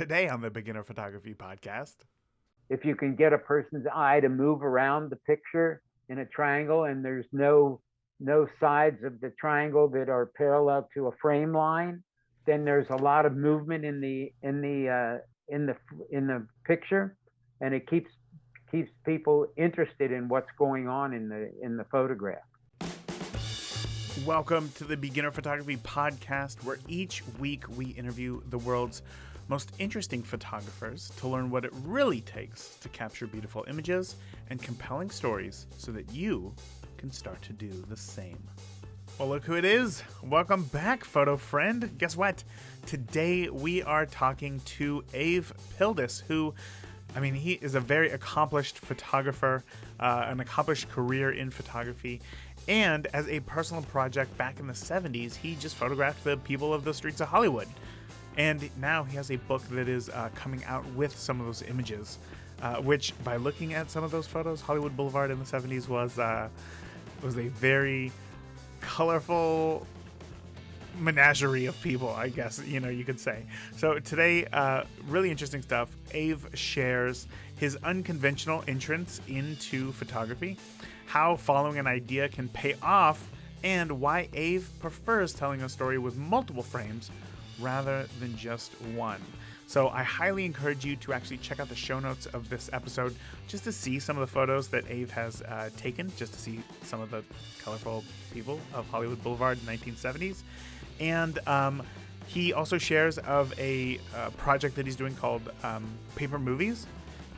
Today on the Beginner Photography Podcast. If you can get a person's eye to move around the picture in a triangle and there's no sides of the triangle that are parallel to a frame line, then there's a lot of movement in the in the picture, and it keeps people interested in what's going on in the photograph. Welcome to the Beginner Photography Podcast, where each week we interview the world's most interesting photographers to learn what it really takes to capture beautiful images and compelling stories so that you can start to do the same. Well, look who it is. Welcome back, photo friend. Guess what? Today we are talking to Ave Pildas, who, he is a very accomplished photographer, an accomplished career in photography. And as a personal project back in the 70s, he just photographed the people of the streets of Hollywood. And now he has a book that is coming out with some of those images, which, by looking at some of those photos, Hollywood Boulevard in the 70s was a very colorful menagerie of people, I guess, you could say. So today, really interesting stuff. Ave shares his unconventional entrance into photography, how following an idea can pay off, and why Ave prefers telling a story with multiple frames rather than just one. So I highly encourage you to actually check out the show notes of this episode just to see some of the photos that Ave has taken, just to see some of the colorful people of Hollywood Boulevard in the 1970s. And he also shares of a project that he's doing called Paper Movies.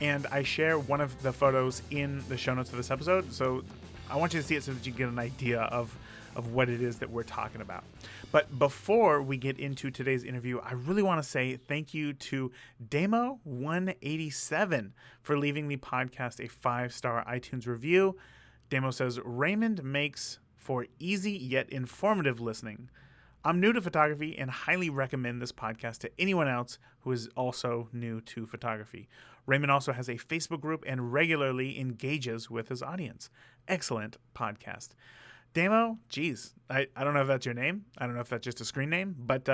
And I share one of the photos in the show notes of this episode. So I want you to see it so that you get an idea of what it is that we're talking about. But before we get into today's interview, I really want to say thank you to Damo187 for leaving the podcast a 5-star iTunes review. Damo says, Raymond makes for easy yet informative listening. I'm new to photography and highly recommend this podcast to anyone else who is also new to photography. Raymond also has a Facebook group and regularly engages with his audience. Excellent podcast. Damo, geez, I don't know if that's your name. I don't know if that's just a screen name, but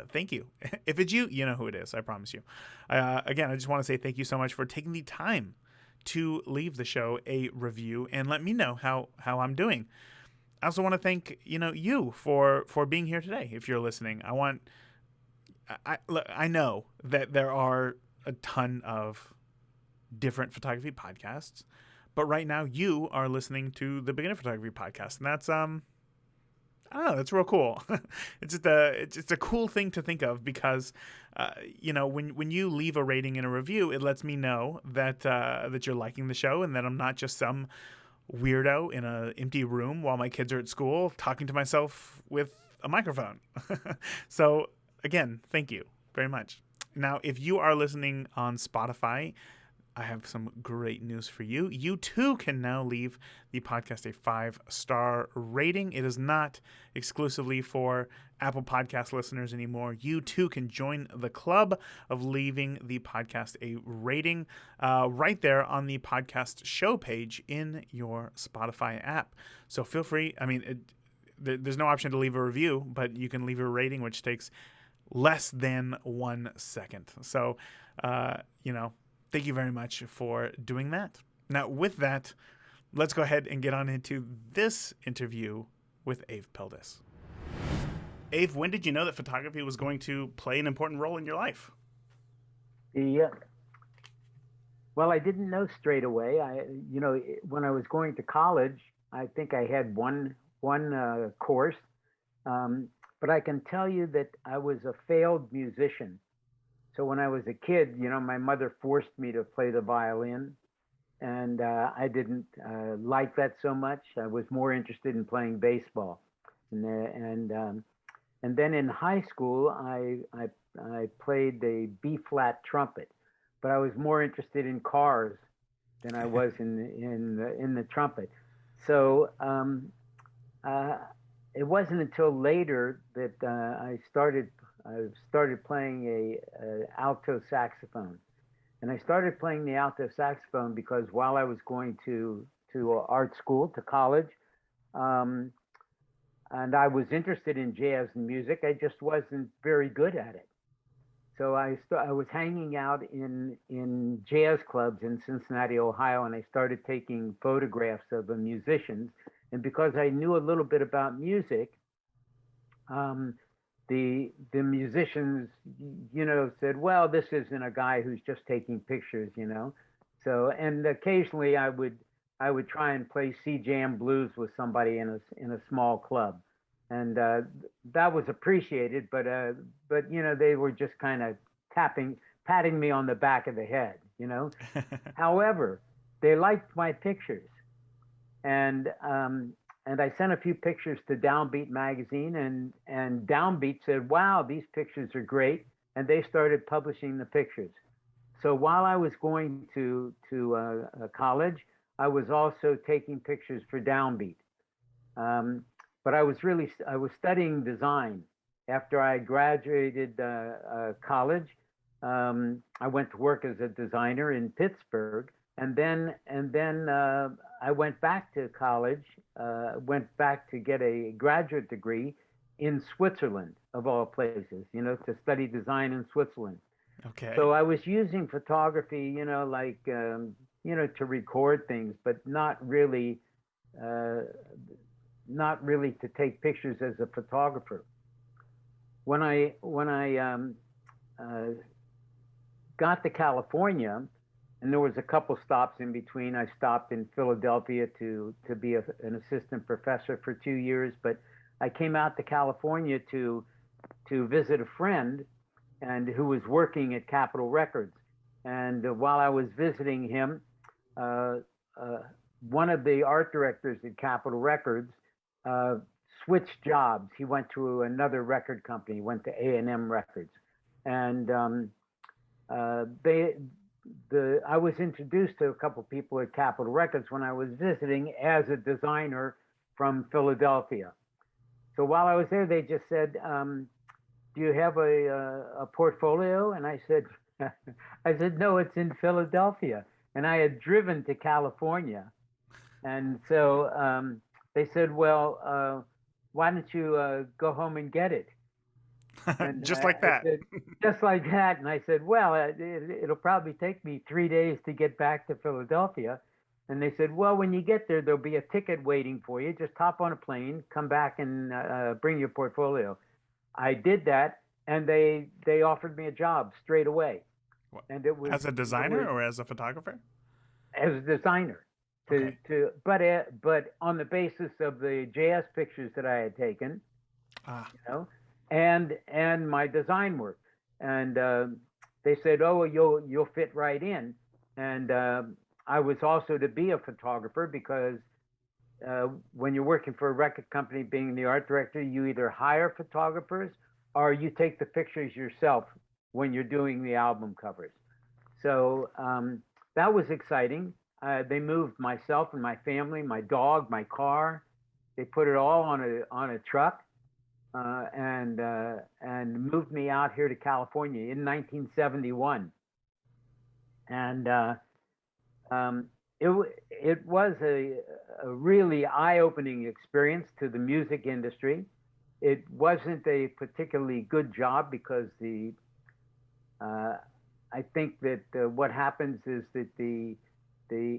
thank you. If it's you, you know who it is, I promise you. Again, I just want to say thank you so much for taking the time to leave the show a review and let me know how I'm doing. I also want to thank you for being here today. If you're listening, I know that there are a ton of different photography podcasts, but right now you are listening to the Beginner Photography Podcast, and that's I don't know, that's real cool. It's just a cool thing to think of because when you leave a rating and a review, it lets me know that that you're liking the show and that I'm not just some weirdo in an empty room while my kids are at school talking to myself with a microphone. So again, thank you very much. Now, if you are listening on Spotify, I have some great news for you. You too can now leave the podcast a 5-star rating. It is not exclusively for Apple Podcast listeners anymore. You too can join the club of leaving the podcast a rating right there on the podcast show page in your Spotify app. So feel free. There's no option to leave a review, but you can leave a rating, which takes less than 1 second. So, thank you very much for doing that. Now, with that, let's go ahead and get on into this interview with Ave Pildas. Ave, when did you know that photography was going to play an important role in your life? Yeah. Well, I didn't know straight away. When I was going to college, I think I had one course, but I can tell you that I was a failed musician. So when I was a kid, my mother forced me to play the violin, and I didn't like that so much. I was more interested in playing baseball, and then in high school, I played the B flat trumpet, but I was more interested in cars than I was in the trumpet. So uh, it wasn't until later that I started playing a alto saxophone, and I started playing the alto saxophone because while I was going to art school, to college, um, and I was interested in jazz and music, I just wasn't very good at it. So I was hanging out in jazz clubs in Cincinnati, Ohio, and I started taking photographs of the musicians. And because I knew a little bit about music, um, the musicians, said, "Well, this isn't a guy who's just taking pictures." So, and occasionally I would try and play C jam blues with somebody in a small club, and that was appreciated. But they were just kind of patting me on the back of the head. However, they liked my pictures, and I sent a few pictures to Downbeat magazine, and Downbeat said, "Wow, these pictures are great," and they started publishing the pictures. So while I was going to college, I was also taking pictures for Downbeat. Um, but I was studying design after I graduated college. I went to work as a designer in Pittsburgh, and then I went back to college. Went back to get a graduate degree in Switzerland, of all places. To study design in Switzerland. Okay. So I was using photography, like to record things, but uh, not really to take pictures as a photographer. When I uh, got to California, and there was a couple stops in between. I stopped in Philadelphia to be an assistant professor for 2 years, but I came out to California to visit a friend and who was working at Capitol Records. And while I was visiting him, uh, uh, one of the art directors at Capitol Records uh, switched jobs. He went to another record company. He went to A&M Records, and they the I was introduced to a couple people at Capitol Records when I was visiting as a designer from Philadelphia. So while I was there, they just said, "Do you have a portfolio?" And I said, "I said no, it's in Philadelphia." And I had driven to California, and so they said, "Well, why don't you go home and get it?" And Just like I that. said, "Just like that." And I said, "Well, it'll probably take me 3 days to get back to Philadelphia." And they said, "Well, when you get there, there'll be a ticket waiting for you. Just hop on a plane, come back, and bring your portfolio." I did that, and they offered me a job straight away, What? and it was As a it designer was or as a photographer? as a designer Okay. but on the basis of the jazz pictures that I had taken, Ah, you know, and my design work, and they said, "Oh, you'll fit right in," and I was also to be a photographer because when you're working for a record company, being the art director, you either hire photographers or you take the pictures yourself when you're doing the album covers. So that was exciting. They moved myself and my family, my dog, my car. They put it all on a truck and moved me out here to California in 1971. And um, it was a really eye-opening experience to the music industry. It wasn't a particularly good job because uh, I think that what happens is that the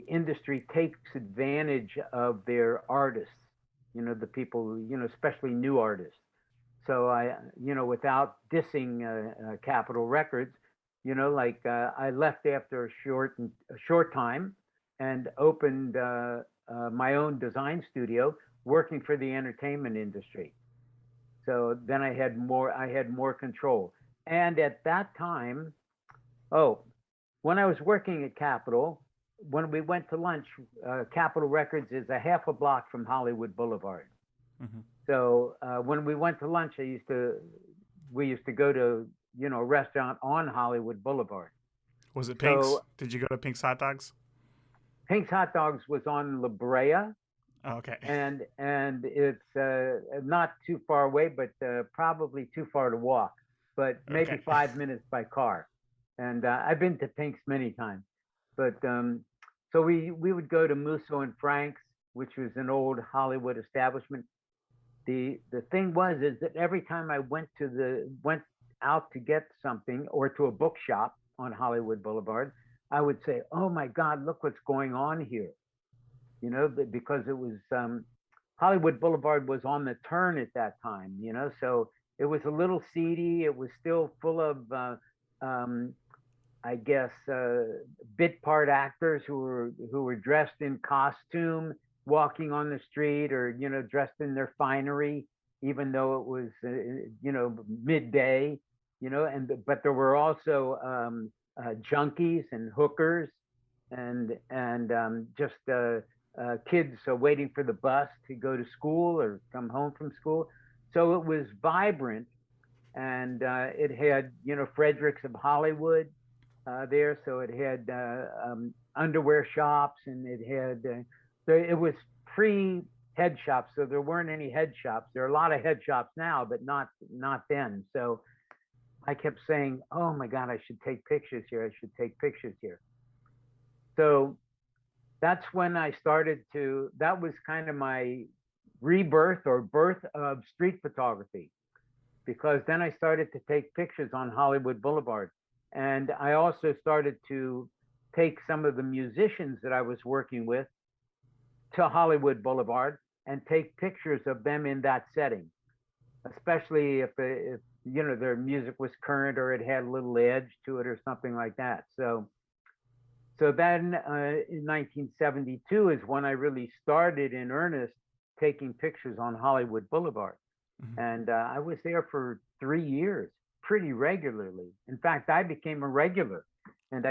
industry takes advantage of their artists. The people, especially new artists. So without dissing Capitol Records, like I left after a short time and opened my own design studio, working for the entertainment industry. So then I had more control. And at that time, oh, when I was working at Capitol, when we went to lunch, Capitol Records is a half a block from Hollywood Boulevard. hmm. So when we went to lunch, we used to go to a restaurant on Hollywood Boulevard. Was it Pink's? So Did you go to Pink's Hot Dogs? Pink's Hot Dogs was on La Brea, Oh, okay. and it's not too far away, but probably too far to walk, but maybe Okay. 5 minutes by car. And I've been to Pink's many times, but so we would go to Musso and Frank's, which was an old Hollywood establishment. The thing was is that every time I went out to get something or to a bookshop on Hollywood Boulevard, I would say, "Oh my God, look what's going on here." Because it was Hollywood Boulevard was on the turn at that time, so it was a little seedy. It was still full of, um, I guess, bit part actors who were dressed in costume, walking on the street, or dressed in their finery, even though it was midday, and but there were also junkies and hookers and just kids waiting for the bus to go to school or come home from school. So it was vibrant, and it had Fredericks of Hollywood there, so it had underwear shops, and it had it was pre head shops, so there weren't any head shops. There are a lot of head shops now, but not then. So I kept saying, "Oh my God, I should take pictures here. I should take pictures here." So that's when I started to. That was kind of my rebirth or birth of street photography, because then I started to take pictures on Hollywood Boulevard. And I also started to take some of the musicians that I was working with to Hollywood Boulevard and take pictures of them in that setting, especially if their music was current or it had a little edge to it or something like that. So then in 1972 is when I really started in earnest taking pictures on Hollywood Boulevard. And I was there for 3 years pretty regularly. In fact, I became a regular, and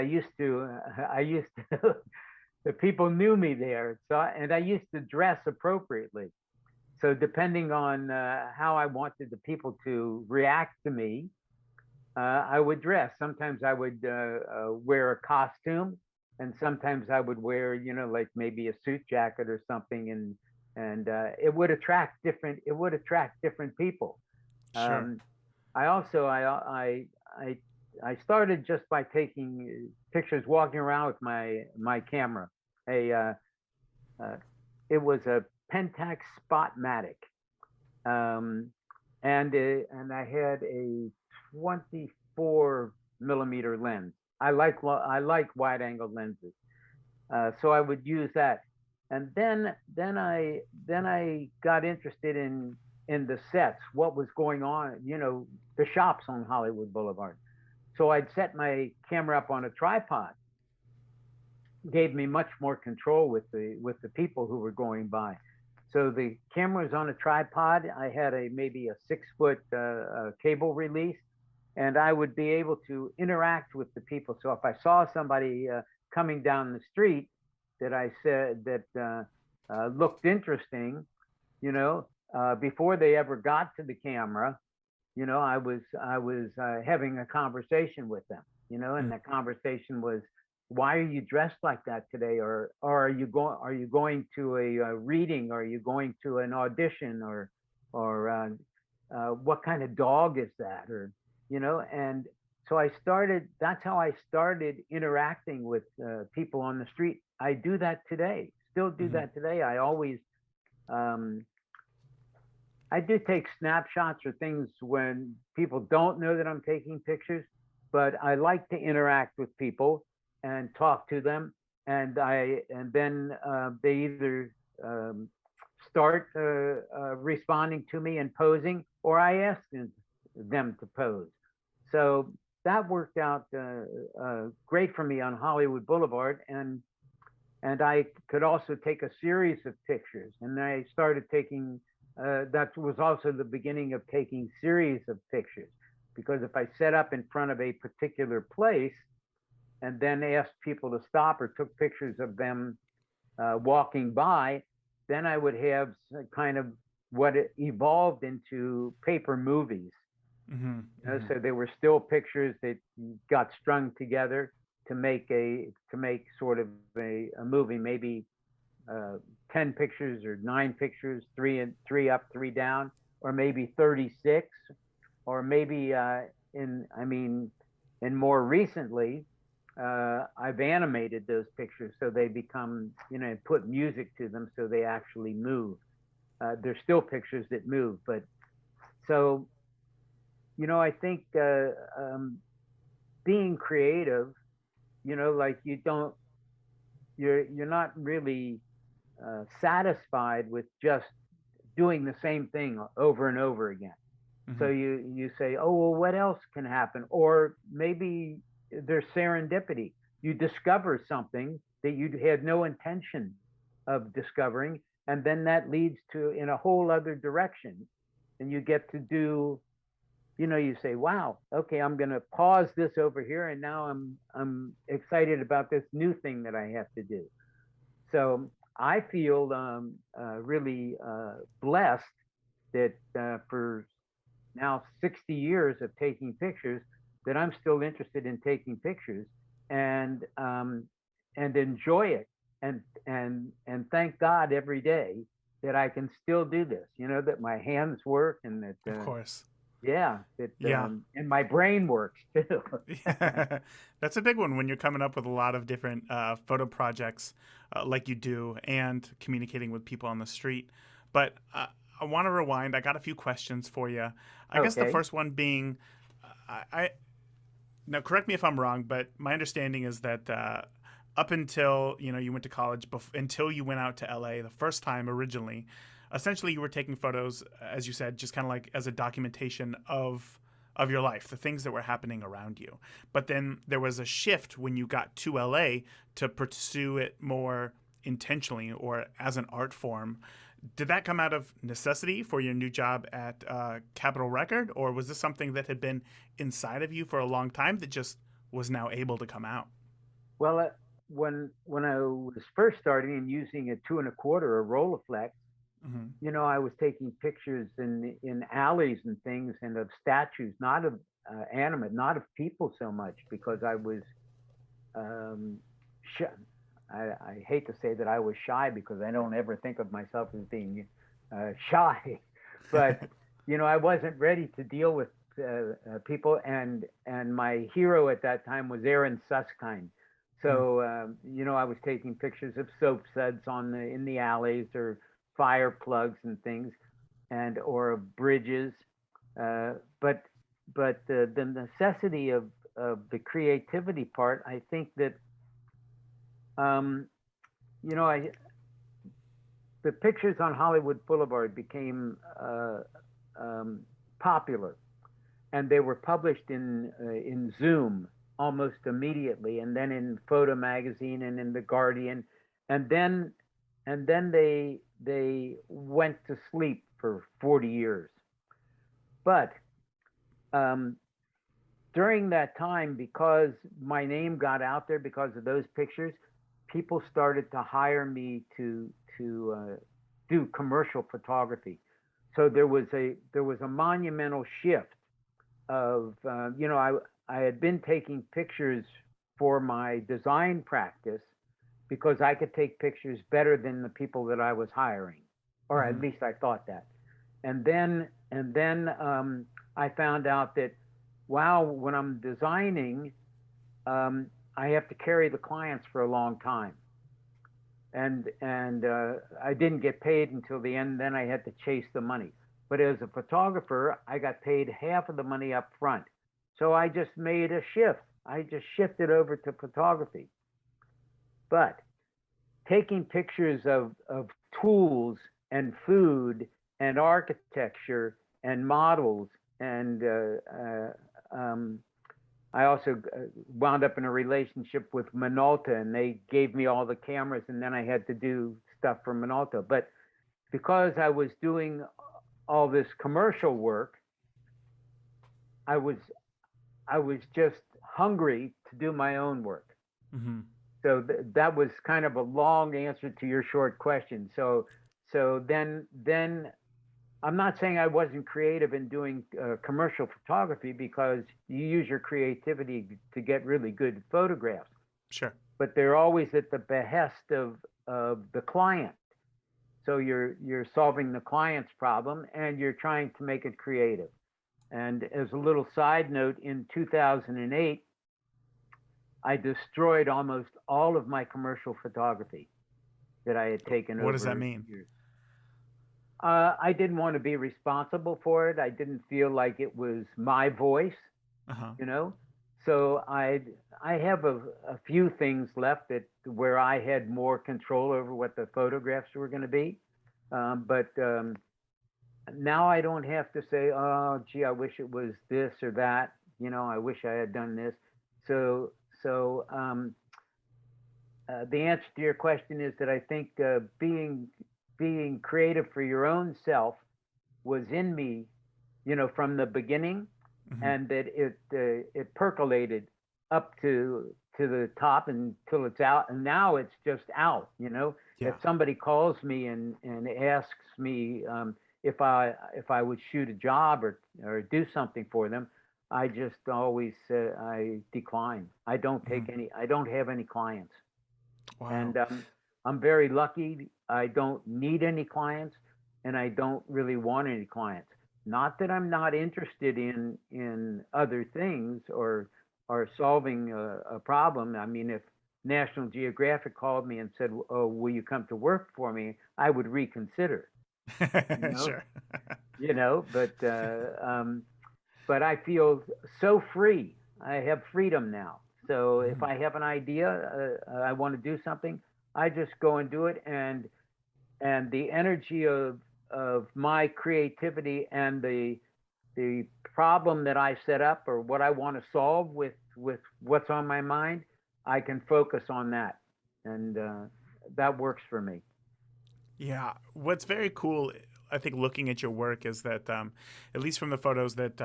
the people knew me there. And I used to dress appropriately. So depending on how I wanted the people to react to me, I would dress. Sometimes I would wear a costume, and sometimes I would wear, like maybe a suit jacket or something, and it would attract different people. Sure. I also I started just by taking pictures, walking around with my camera. A uh, it was a Pentax Spotmatic, um, and I had a 24 millimeter lens. I like wide angle lenses, so I would use that. And then I got interested in the sets, what was going on, the shops on Hollywood Boulevard. So I'd set my camera up on a tripod, gave me much more control with the people who were going by. So the camera was on a tripod. I had maybe a 6 foot cable release, and I would be able to interact with the people. So if I saw somebody coming down the street that I said that looked interesting, before they ever got to the camera, I was having a conversation with them, and the conversation was, "Why are you dressed like that today?" Or are you going to a reading? Are you going to an audition? Or what kind of dog is that? And so that's how I started interacting with people on the street. I do that today, still do Hmm. that today. Um, I do take snapshots or things when people don't know that I'm taking pictures, but I like to interact with people and talk to them, and then they either start responding to me and posing, or I ask them to pose. So that worked out great for me on Hollywood Boulevard, and I could also take a series of pictures. And I started taking, that was also the beginning of taking series of pictures. Because if I set up in front of a particular place and then asked people to stop or took pictures of them walking by, then I would have kind of what it evolved into paper movies. Hmm. Hmm. So they were still pictures that got strung together to make sort of a movie, maybe 10 pictures or 9 pictures, three up, three down, or maybe 36, or maybe and more recently, I've animated those pictures so they become, put music to them so they actually move. They're still pictures that move, but so I think being creative, like you're not really satisfied with just doing the same thing over and over again. So Hmm. you say, oh well, what else can happen? Or maybe there's serendipity. You discover something that you had no intention of discovering, and then that leads to in a whole other direction. And you get to do, you say, wow, okay, I'm going to pause this over here, and now I'm excited about this new thing that I have to do. So I feel really blessed that for now 60 years of taking pictures, that I'm still interested in taking pictures and enjoy it, and thank God every day that I can still do this. That my hands work, and that Of course. yeah, that Yeah. and my brain works too. That's a big one when you're coming up with a lot of different photo projects like you do and communicating with people on the street. But I want to rewind. I got a few questions for you. I guess the Okay. first one being, I now correct me if I'm wrong, but my understanding is that up until you went to college, until you went out to LA the first time originally, essentially you were taking photos, as you said, just kind of like as a documentation of your life, the things that were happening around you. But then there was a shift when you got to LA to pursue it more intentionally or as an art form. Did that come out of necessity for your new job at Capitol Record, or was this something that had been inside of you for a long time that just was now able to come out? Well, when I was first starting and using a 2 1/4, a Rolleiflex, Hmm. I was taking pictures in alleys and things, and of statues, not of animate, not of people so much, because I was um, sh- I hate to say that I was shy, because I don't ever think of myself as being shy, but I wasn't ready to deal with people, and my hero at that time was Aaron Suskind. So I was taking pictures of soap suds in the alleys, or fire plugs and things, and or of bridges, uh, but the necessity of the creativity part, I think that um, I the pictures on Hollywood Boulevard became um, popular, and they were published in Zoom almost immediately, and then in Photo Magazine and in the Guardian, and then they went to sleep for 40 years. But um, during that time, because my name got out there because of those pictures, people started to hire me to do commercial photography. So there was a monumental shift of I had been taking pictures for my design practice, because I could take pictures better than the people that I was hiring, or at Hmm. least I thought that. And then I found out that, wow, when I'm designing, um, I have to carry the clients for a long time, and I didn't get paid until the end. Then I had to chase the money. But as a photographer, I got paid half of the money up front. So I just made a shift. I just shifted over to photography. But taking pictures of tools and food and architecture and models, and I also wound up in a relationship with Minolta, and they gave me all the cameras, and then I had to do stuff for Minolta. But because I was doing all this commercial work, I was I was just hungry to do my own work. Hmm. So that was kind of a long answer to your short question. So then I'm not saying I wasn't creative in doing commercial photography, because you use your creativity to get really good photographs, Sure. but they're always at the behest of the client. So you're solving the client's problem, and you're trying to make it creative. And as a little side note, in 2008, I destroyed almost all of my commercial photography that I had taken What does that over mean? years. I didn't want to be responsible for it. I didn't feel like it was my voice, Uh-huh. you know. So I have a few things left that where I had more control over what the photographs were going to be. But now I don't have to say, oh, gee, I wish it was this or that. I wish I had done this. So so the answer to your question is that I think being creative for your own self was in me, from the beginning, Hmm. and that it percolated up to the top until it's out, and now it's just out. If Yeah. somebody calls me and asks me if I would shoot a job or do something for them, I just always I decline. I don't Hmm. take any. I don't have any clients, Wow. and I'm very lucky. I don't need any clients, and I don't really want any clients. Not that I'm not interested in other things or solving a problem. I mean, if National Geographic called me and said, "Oh, will you come to work for me?" I would reconsider. You know, Sure. but I feel so free. I have freedom now. So if Mhm. I have an idea, I want to do something, I just go and do it, and the energy of my creativity and the problem that I set up or what I want to solve with what's on my mind, I can focus on that, and that works for me. Yeah, what's very cool, I think, looking at your work is that, at least from the photos that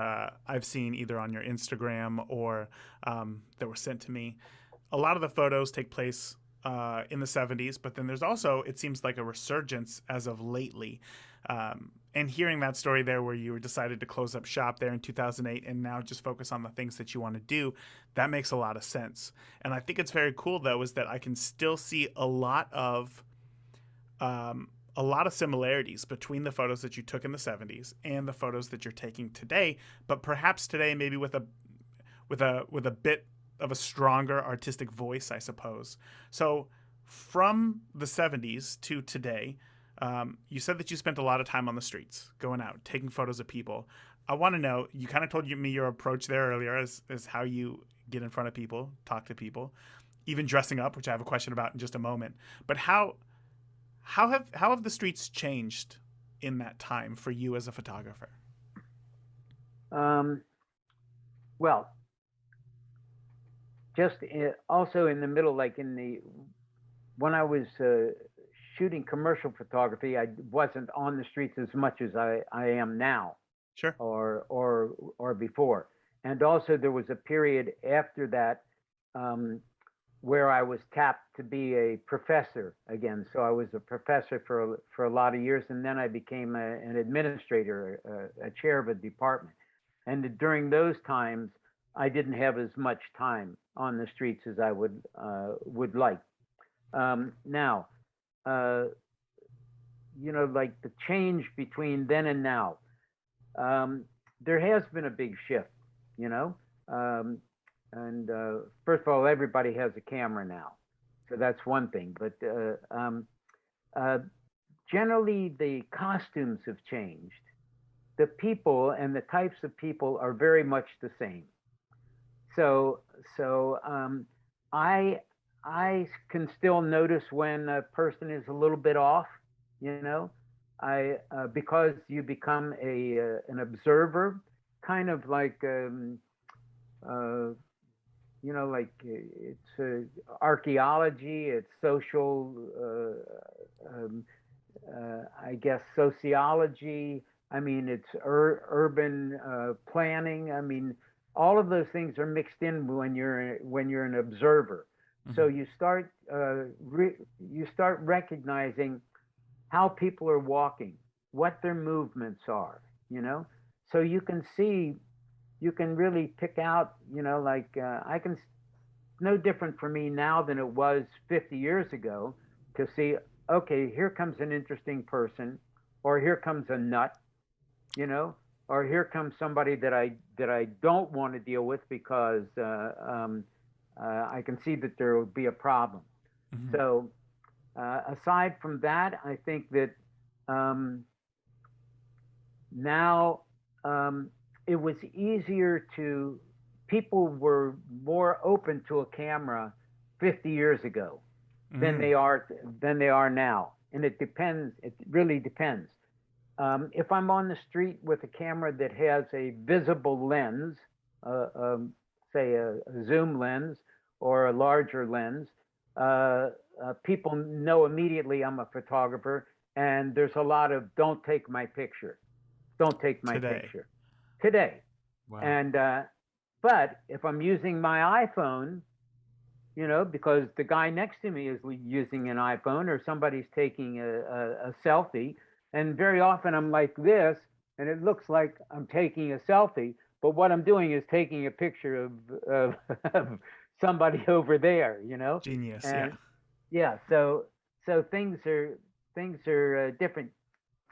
I've seen either on your Instagram or that were sent to me, a lot of the photos take place in the 70s, but then there's also, it seems like a resurgence as of lately. And hearing that story there where you decided to close up shop there in 2008 and now just focus on the things that you want to do, that makes a lot of sense. And I think it's very cool, though, is that I can still see a lot of similarities between the photos that you took in the 70s and the photos that you're taking today, but perhaps today maybe with a bit of a stronger artistic voice, I suppose. So from the 70s to today, you said that you spent a lot of time on the streets, going out, taking photos of people. I want to know, you kind of told me your approach there earlier as how you get in front of people, talk to people, even dressing up, which I have a question about in just a moment. But how have the streets changed in that time for you as a photographer? Um, well, just also in the middle, like in the when I was shooting commercial photography, I wasn't on the streets as much as I am now, Sure. or before. And also, there was a period after that um, where I was tapped to be a professor again. So I was a professor for a lot of years, and then I became an administrator, a chair of a department. And during those times, I didn't have as much time on the streets as I would like. Now, uh, like the change between then and now, um, there has been a big shift. You know, um, and first of all, everybody has a camera now, so that's one thing. But uh, generally, the costumes have changed. The people and the types of people are very much the same. So so I I can still notice when a person is a little bit off. You know, I because you become a an observer, kind of like uh, like it's archaeology, it's social, I guess sociology. I mean, it's urban planning. I mean, all of those things are mixed in when you're an observer. So Hmm. you start recognizing how people are walking, what their movements are. You know, so you can really pick out. Like I can no different for me now than it was 50 years ago to see, okay, here comes an interesting person, or here comes a nut, you know, or here comes somebody that I don't want to deal with because I can see that there will be a problem. Hmm. So aside from that, I think that um, now it was easier to, people were more open to a camera 50 years ago than Mm, they are now. And it depends. It really depends. If I'm on the street with a camera that has a visible lens, uh, um, say a zoom lens or a larger lens, people know immediately I'm a photographer, and there's a lot of "don't take my picture, don't take my today. picture" today. Wow. And but if I'm using my iPhone, because the guy next to me is using an iPhone, or somebody's taking a selfie. And very often I'm like this, and it looks like I'm taking a selfie, but what I'm doing is taking a picture of somebody over there. Genius. Yeah. And yeah, so things are different.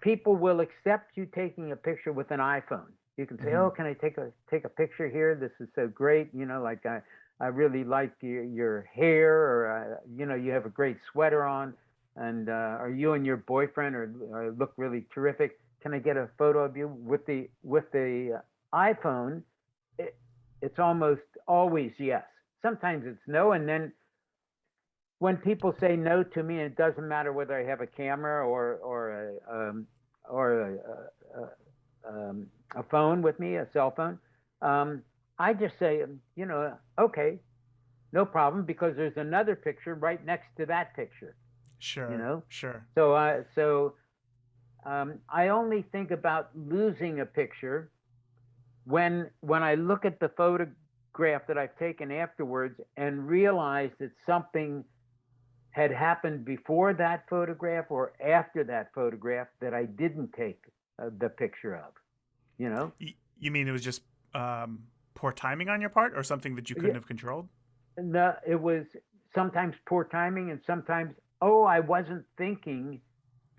People will accept you taking a picture with an iPhone. You can say, Hmm. "Oh, can I take a picture here? This is so great." Like I really like your hair, or you have a great sweater on, and or you and your boyfriend or look really terrific. Can I get a photo of you with the iPhone? It, it's almost always yes. Sometimes it's no, and then when people say no to me, it doesn't matter whether I have a camera or a phone with me, a cell phone. Um, I just say, okay, no problem, because there's another picture right next to that picture. You Sure. know, Sure. so I only think about losing a picture when I look at the photograph that I've taken afterwards and realize that something had happened before that photograph or after that photograph that I didn't take the picture of. You know, You mean it was just poor timing on your part, or something that you yeah, couldn't have controlled? no, it was sometimes poor timing, and sometimes, oh, I wasn't thinking.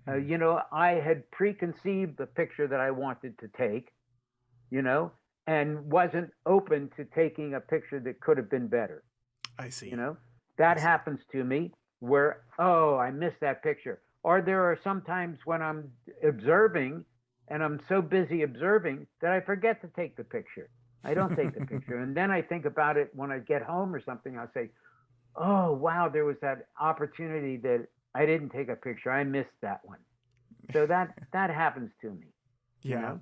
Mm, I had preconceived the picture that I wanted to take. You know, and wasn't open to taking a picture that could have been better. I You see. know, I that see. happens to me where, oh, I missed that picture. Or there are some times when I'm observing, and I'm so busy observing that I forget to take the picture. I don't take the picture. And then I think about it when I get home or something. I'll say, oh, wow, there was that opportunity that I didn't take a picture. I missed that one. So that happens to me, you Yeah. know?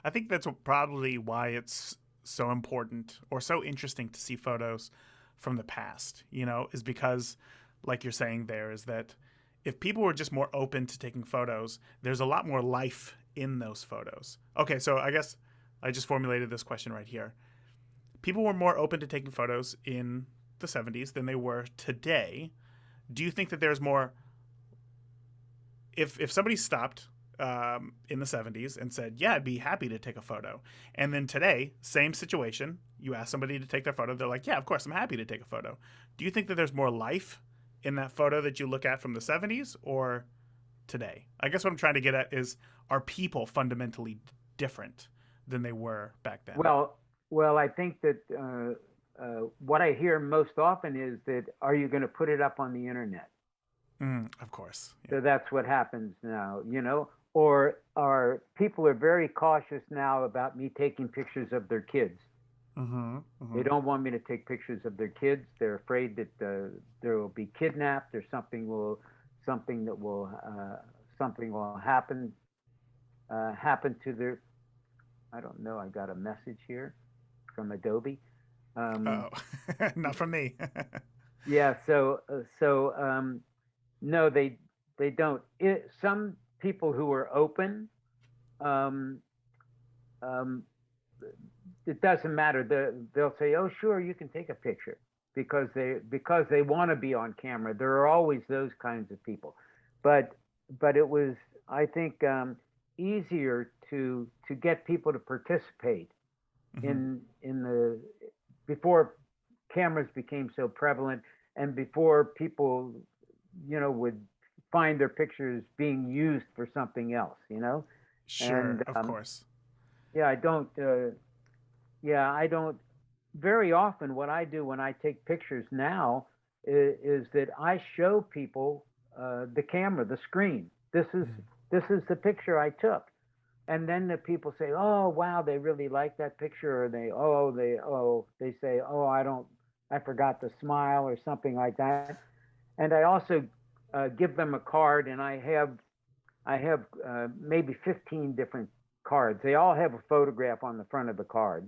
I think that's probably why it's so important or so interesting to see photos from the past, is because, like you're saying there, is that if people were just more open to taking photos, there's a lot more life in those photos. Okay, so I guess I just formulated this question right here. People were more open to taking photos in the 70s than they were today. Do you think that there's more, if somebody stopped in the 70s and said, "Yeah, I'd be happy to take a photo," and then today, same situation, you ask somebody to take their photo, they're like, "Yeah, of course, I'm happy to take a photo." Do you think that there's more life in that photo that you look at from the 70s or today? I guess what I'm trying to get at is, are people fundamentally different than they were back then? Well, well, I think that what I hear most often is that, are you going to put it up on the internet? Of course. Yeah. So that's what happens now, or people are very cautious now about me taking pictures of their kids. Mm-hmm. They Mm-hmm. don't want me to take pictures of their kids. They're afraid that there will be kidnapped, or something that will something will happen to their. I don't know. I got a message here from Adobe. Um, Oh, not from me. yeah. So no, they don't. Some people who are open, um, um, it doesn't matter. They'll say, "Oh, sure, you can take a picture," because they want to be on camera. There are always those kinds of people, but it was, I think, easier to get people to participate Hmm. in the before cameras became so prevalent, and before people would find their pictures being used for something else. And Sure, of course. yeah, I don't very often. What I do when I take pictures now is that I show people the camera, the screen. This is Mm. this is the picture I took. and then the people say, "Oh, wow, they really like that picture," or they say, "Oh, I forgot to smile," or something like that. And I also give them a card, and I have maybe 15 different cards. They all have a photograph on the front of the card,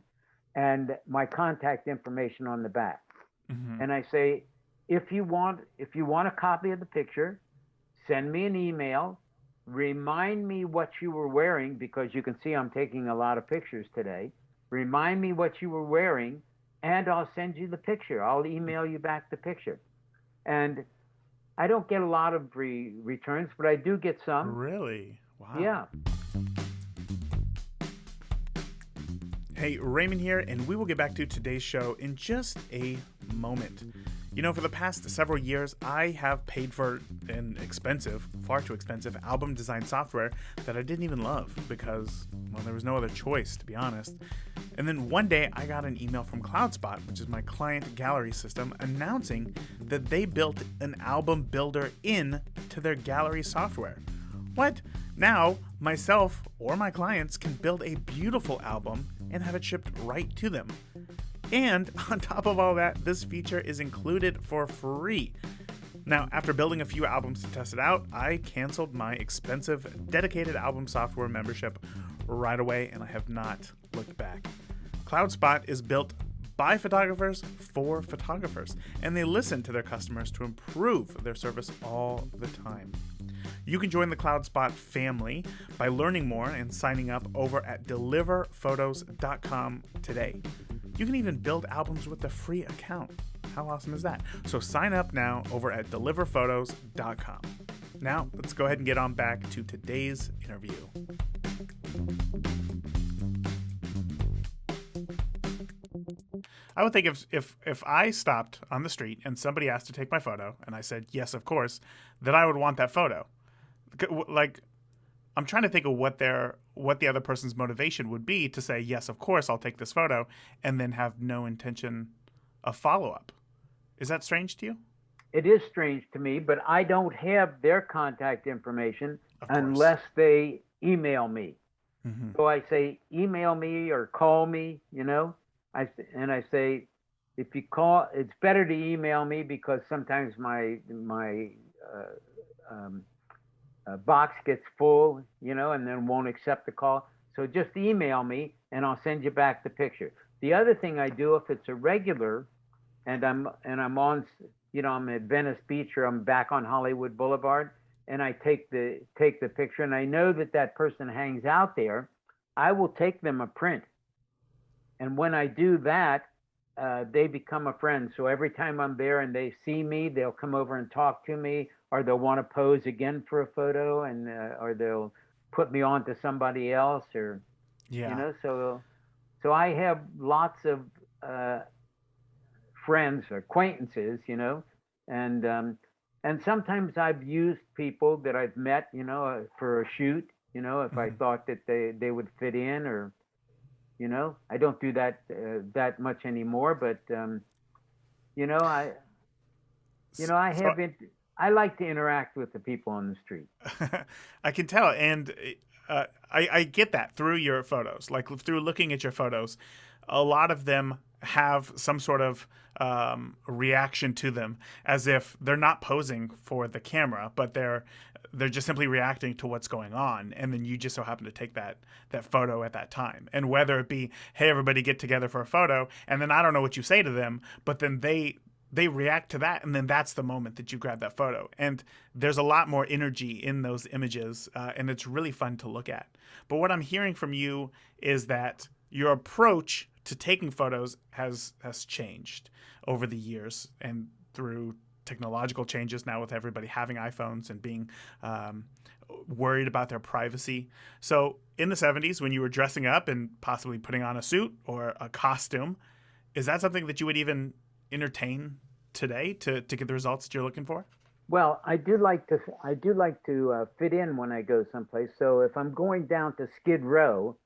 and my contact information on the back. Hmm. And I say, if you want a copy of the picture, send me an email. Remind me what you were wearing because you can see I'm taking a lot of pictures today. Remind me what you were wearing, and I'll send you the picture. I'll email you back the picture. And I don't get a lot of returns, but I do get some. Really? Wow. Yeah. Hey, Raymond here, and we will get back to today's show in just a moment. You know, for the past several years, I have paid for an expensive, far too expensive, album design software that I didn't even love because, well, there was no other choice, to be honest. And then one day, I got an email from CloudSpot, which is my client gallery system, announcing that they built an album builder in to their gallery software. What? Now, myself or my clients can build a beautiful album and have it shipped right to them. And on top of all that, this feature is included for free. Now, after building a few albums to test it out, I canceled my expensive dedicated album software membership right away, and I have not looked back. CloudSpot is built by photographers for photographers, and they listen to their customers to improve their service all the time. You can join the CloudSpot family by learning more and signing up over at deliverphotos.com today. You can even build albums with a free account. How awesome is that? So sign up now over at deliverphotos.com. Now, let's go ahead and get on back to today's interview. I would think if I stopped on the street and somebody asked to take my photo and I said, yes, of course, that I would want that photo. Like, I'm trying to think of what the other person's motivation would be to say, yes, of course, I'll take this photo, and then have no intention of follow-up. Is that strange to you? It is strange to me, but I don't have their contact information Of course. unless they email me. Hmm. So I say, email me or call me, and I say, if you call, it's better to email me because sometimes my um, box gets full, and then won't accept the call. So just email me and I'll send you back the picture. The other thing I do, if it's a regular and I'm I'm at Venice Beach or I'm back on Hollywood Boulevard, and I take the picture, and I know that that person hangs out there, I will take them a print. And when I do that, they become a friend. So every time I'm there and they see me, they'll come over and talk to me, or they'll want to pose again for a photo, and or they'll put me on to somebody else, or Yeah. so I have lots of uh, friends or acquaintances, and and sometimes I've used people that I've met, for a shoot, if I Hmm. thought that they would fit in, or I don't do that much anymore, but you know, I I So I like to interact with the people on the street. I can tell, and I get that through your photos. Like through looking at your photos, a lot of them have some sort of reaction to them, as if they're not posing for the camera, but they're just simply reacting to what's going on, and then you just so happen to take that photo at that time. And whether it be, hey, everybody get together for a photo, and then I don't know what you say to them, but then they react to that, and then that's the moment that you grab that photo. And there's a lot more energy in those images, and it's really fun to look at. But what I'm hearing from you is that your approach to taking photos has changed over the years, and through technological changes now with everybody having iPhones and being worried about their privacy. So in the 70s, when you were dressing up and possibly putting on a suit or a costume, is that something that you would even entertain today to get the results that you're looking for? Well, I do like to fit in when I go someplace. So if I'm going down to Skid Row,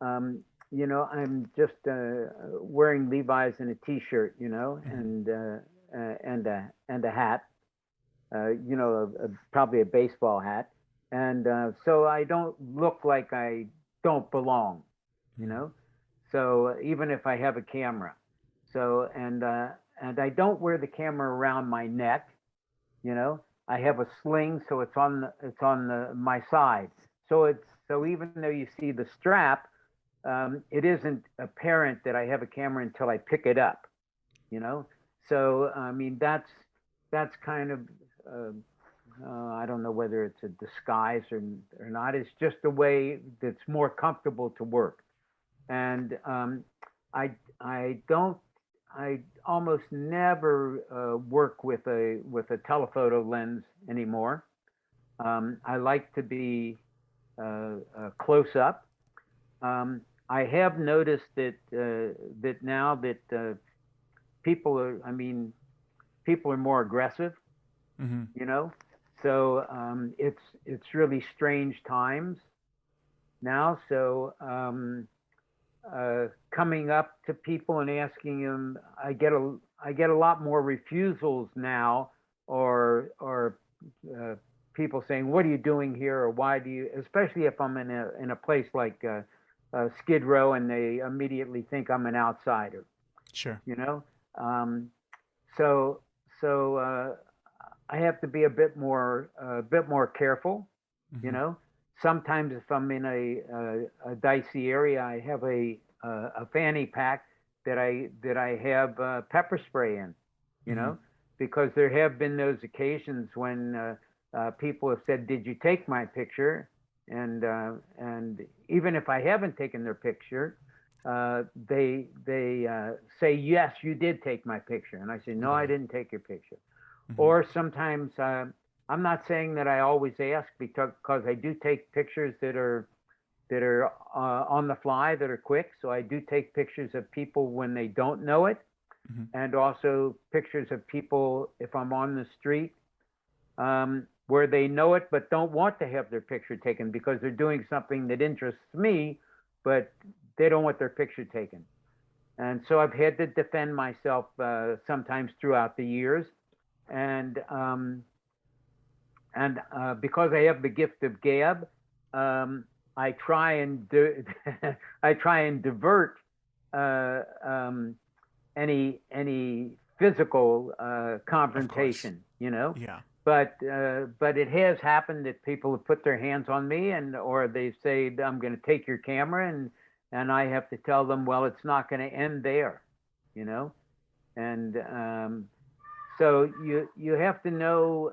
um, I'm just wearing Levi's and a T-shirt, Mm-hmm. and a hat, probably a baseball hat, and so I don't look like I don't belong, you Mm-hmm. know. So even if I have a camera, so and I don't wear the camera around my neck, you know. I have a sling, so it's on my side. So it's so even though you see the strap, it isn't apparent that I have a camera until I pick it up, you know. So I mean that's kind of I don't know whether it's a disguise or not. It's just a way that's more comfortable to work. And I I don't I almost never work with a telephoto lens anymore. I like to be close up. I have noticed that now that people are, I mean, people are more aggressive, Mm-hmm. you know. So it's really strange times now. So coming up to people and asking them, I get a lot more refusals now, or uh, people saying, "What are you doing here?" or "Why do you?" Especially if I'm in a place like Skid Row, and they immediately think I'm an outsider, Sure. you know. Um, so so I have to be a bit more careful, you Mm-hmm. know. Sometimes if I'm in a dicey area, I have a fanny pack that I have pepper spray in, you Mm-hmm. know, because there have been those occasions when people have said, "Did you take my picture?" And even if I haven't taken their picture, they say, "Yes, you did take my picture," and I say, "No, I Right. didn't take your picture." Mm-hmm. Or sometimes I'm not saying that I always ask because I do take pictures that are on the fly, that are quick. So I do take pictures of people when they don't know it, Mm-hmm. and also pictures of people if I'm on the street where they know it but don't want to have their picture taken because they're doing something that interests me, but they don't want their picture taken. And so I've had to defend myself sometimes throughout the years, and because I have the gift of gab, um, I try and I try and divert uh, um, any physical Of course. confrontation, you know. Yeah. But it has happened that people have put their hands on me, and or they say I'm going to take your camera, and I have to tell them, well, it's not going to end there, you know. And so you have to know.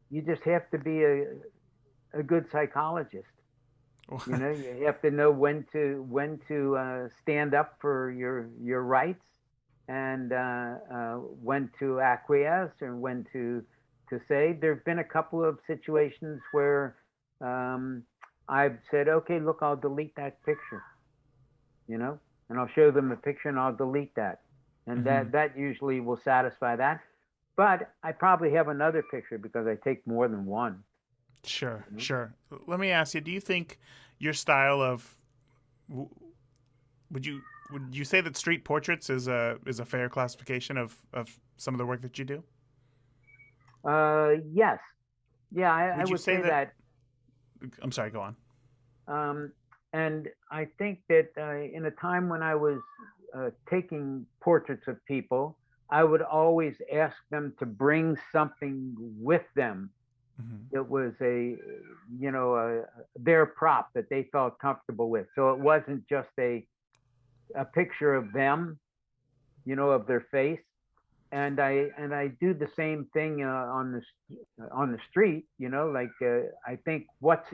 You just have to be a good psychologist. You know, you have to know when to stand up for your rights, and when to acquiesce, and when to say. There've been a couple of situations where um, I've said, okay, look, I'll delete that picture, you know, and I'll show them a picture, and I'll delete that, and Mm-hmm. that usually will satisfy that. But I probably have another picture because I take more than one. Sure. You know? Sure. Let me ask you: do you think your style of w- would you say that street portraits is a fair classification of some of the work that you do? Yes, yeah, I Would you would say say that? that. I'm sorry. Go on. Um, and I think that in a time when I was taking portraits of people, I would always ask them to bring something with them. Mm-hmm. It was you know, their prop that they felt comfortable with. So it wasn't just a picture of them, you know, of their face. And I do the same thing on the street, you know, like I think what's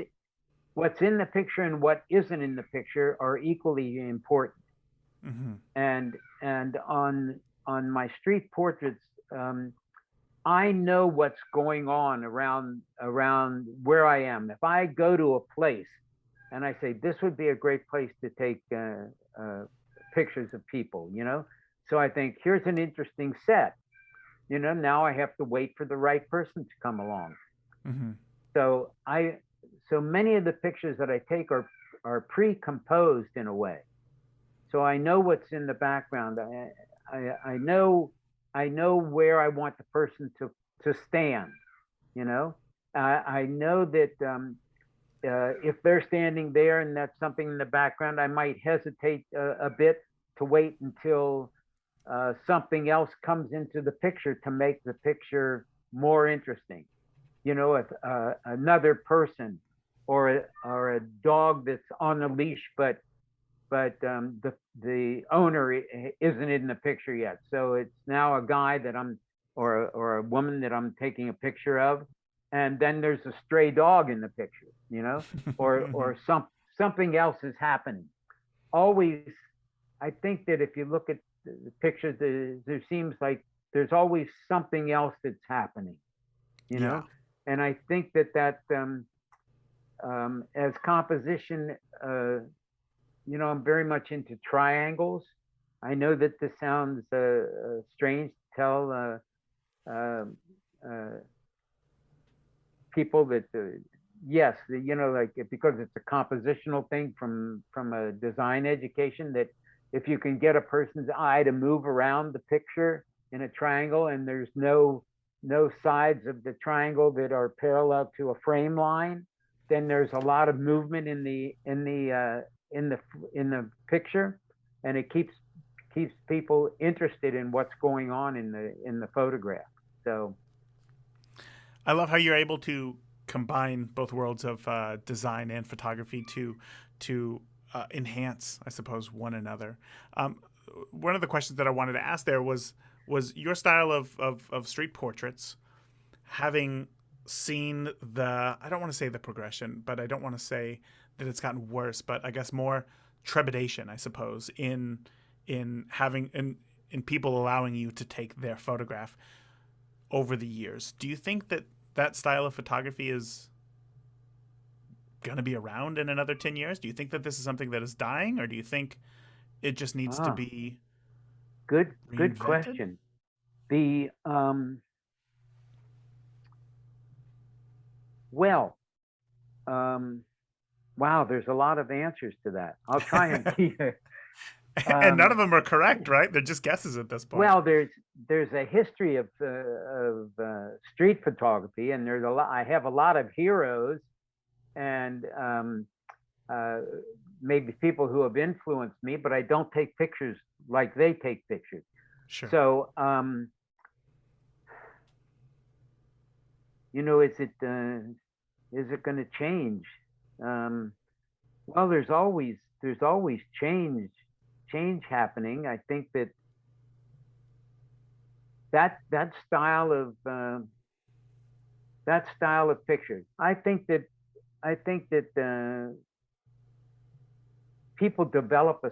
in the picture and what isn't in the picture are equally important. Mm-hmm. And on my street portraits, I know what's going on around where I am. If I go to a place and I say this would be a great place to take pictures of people, you know, so I think here's an interesting set. You know, now I have to wait for the right person to come along. Mm-hmm. So so many of the pictures that I take are pre-composed in a way. So I know what's in the background. I know where I want the person to stand. You know, I know that if they're standing there and that's something in the background, I might hesitate a bit to wait until something else comes into the picture to make the picture more interesting. You know, if another person or a dog that's on a leash, but the owner isn't in the picture yet. So it's now a guy that I'm or a woman that I'm taking a picture of, and then there's a stray dog in the picture, you know, or something else is happening. Always, I think that if you look at the pictures, there seems like there's always something else that's happening, you Yeah. know, and I think that as composition, you know, I'm very much into triangles. I know that this sounds strange to tell uh, uh, people that yes, you know, like because it's a compositional thing from a design education, that if you can get a person's eye to move around the picture in a triangle and there's no sides of the triangle that are parallel to a frame line, then there's a lot of movement in the in the picture, and it keeps people interested in what's going on in the photograph. So I love how you're able to combine both worlds of design and photography to enhance, I suppose, one another. Um, One of the questions that I wanted to ask there was your style of street portraits, having seen the, I don't want to say the progression, but I don't want to say that it's gotten worse, but I guess more trepidation, I suppose, in having in people allowing you to take their photograph over the years. Do you think that that style of photography is going to be around in another 10 years? Do you think that this is something that is dying, or do you think it just needs to ah, be good reinvented? question. The well, um, wow, there's a lot of answers to that. I'll try and keep it. And none Um, of them are correct, right? They're just guesses at this point. well, there's a history of street photography, and there's a lot. I have a lot of heroes and uh, maybe people who have influenced me, but I don't take pictures like they take pictures. Sure. So, you know, is it going to change? Um, well, there's always change happening. I think that style of that style of pictures. I think that people develop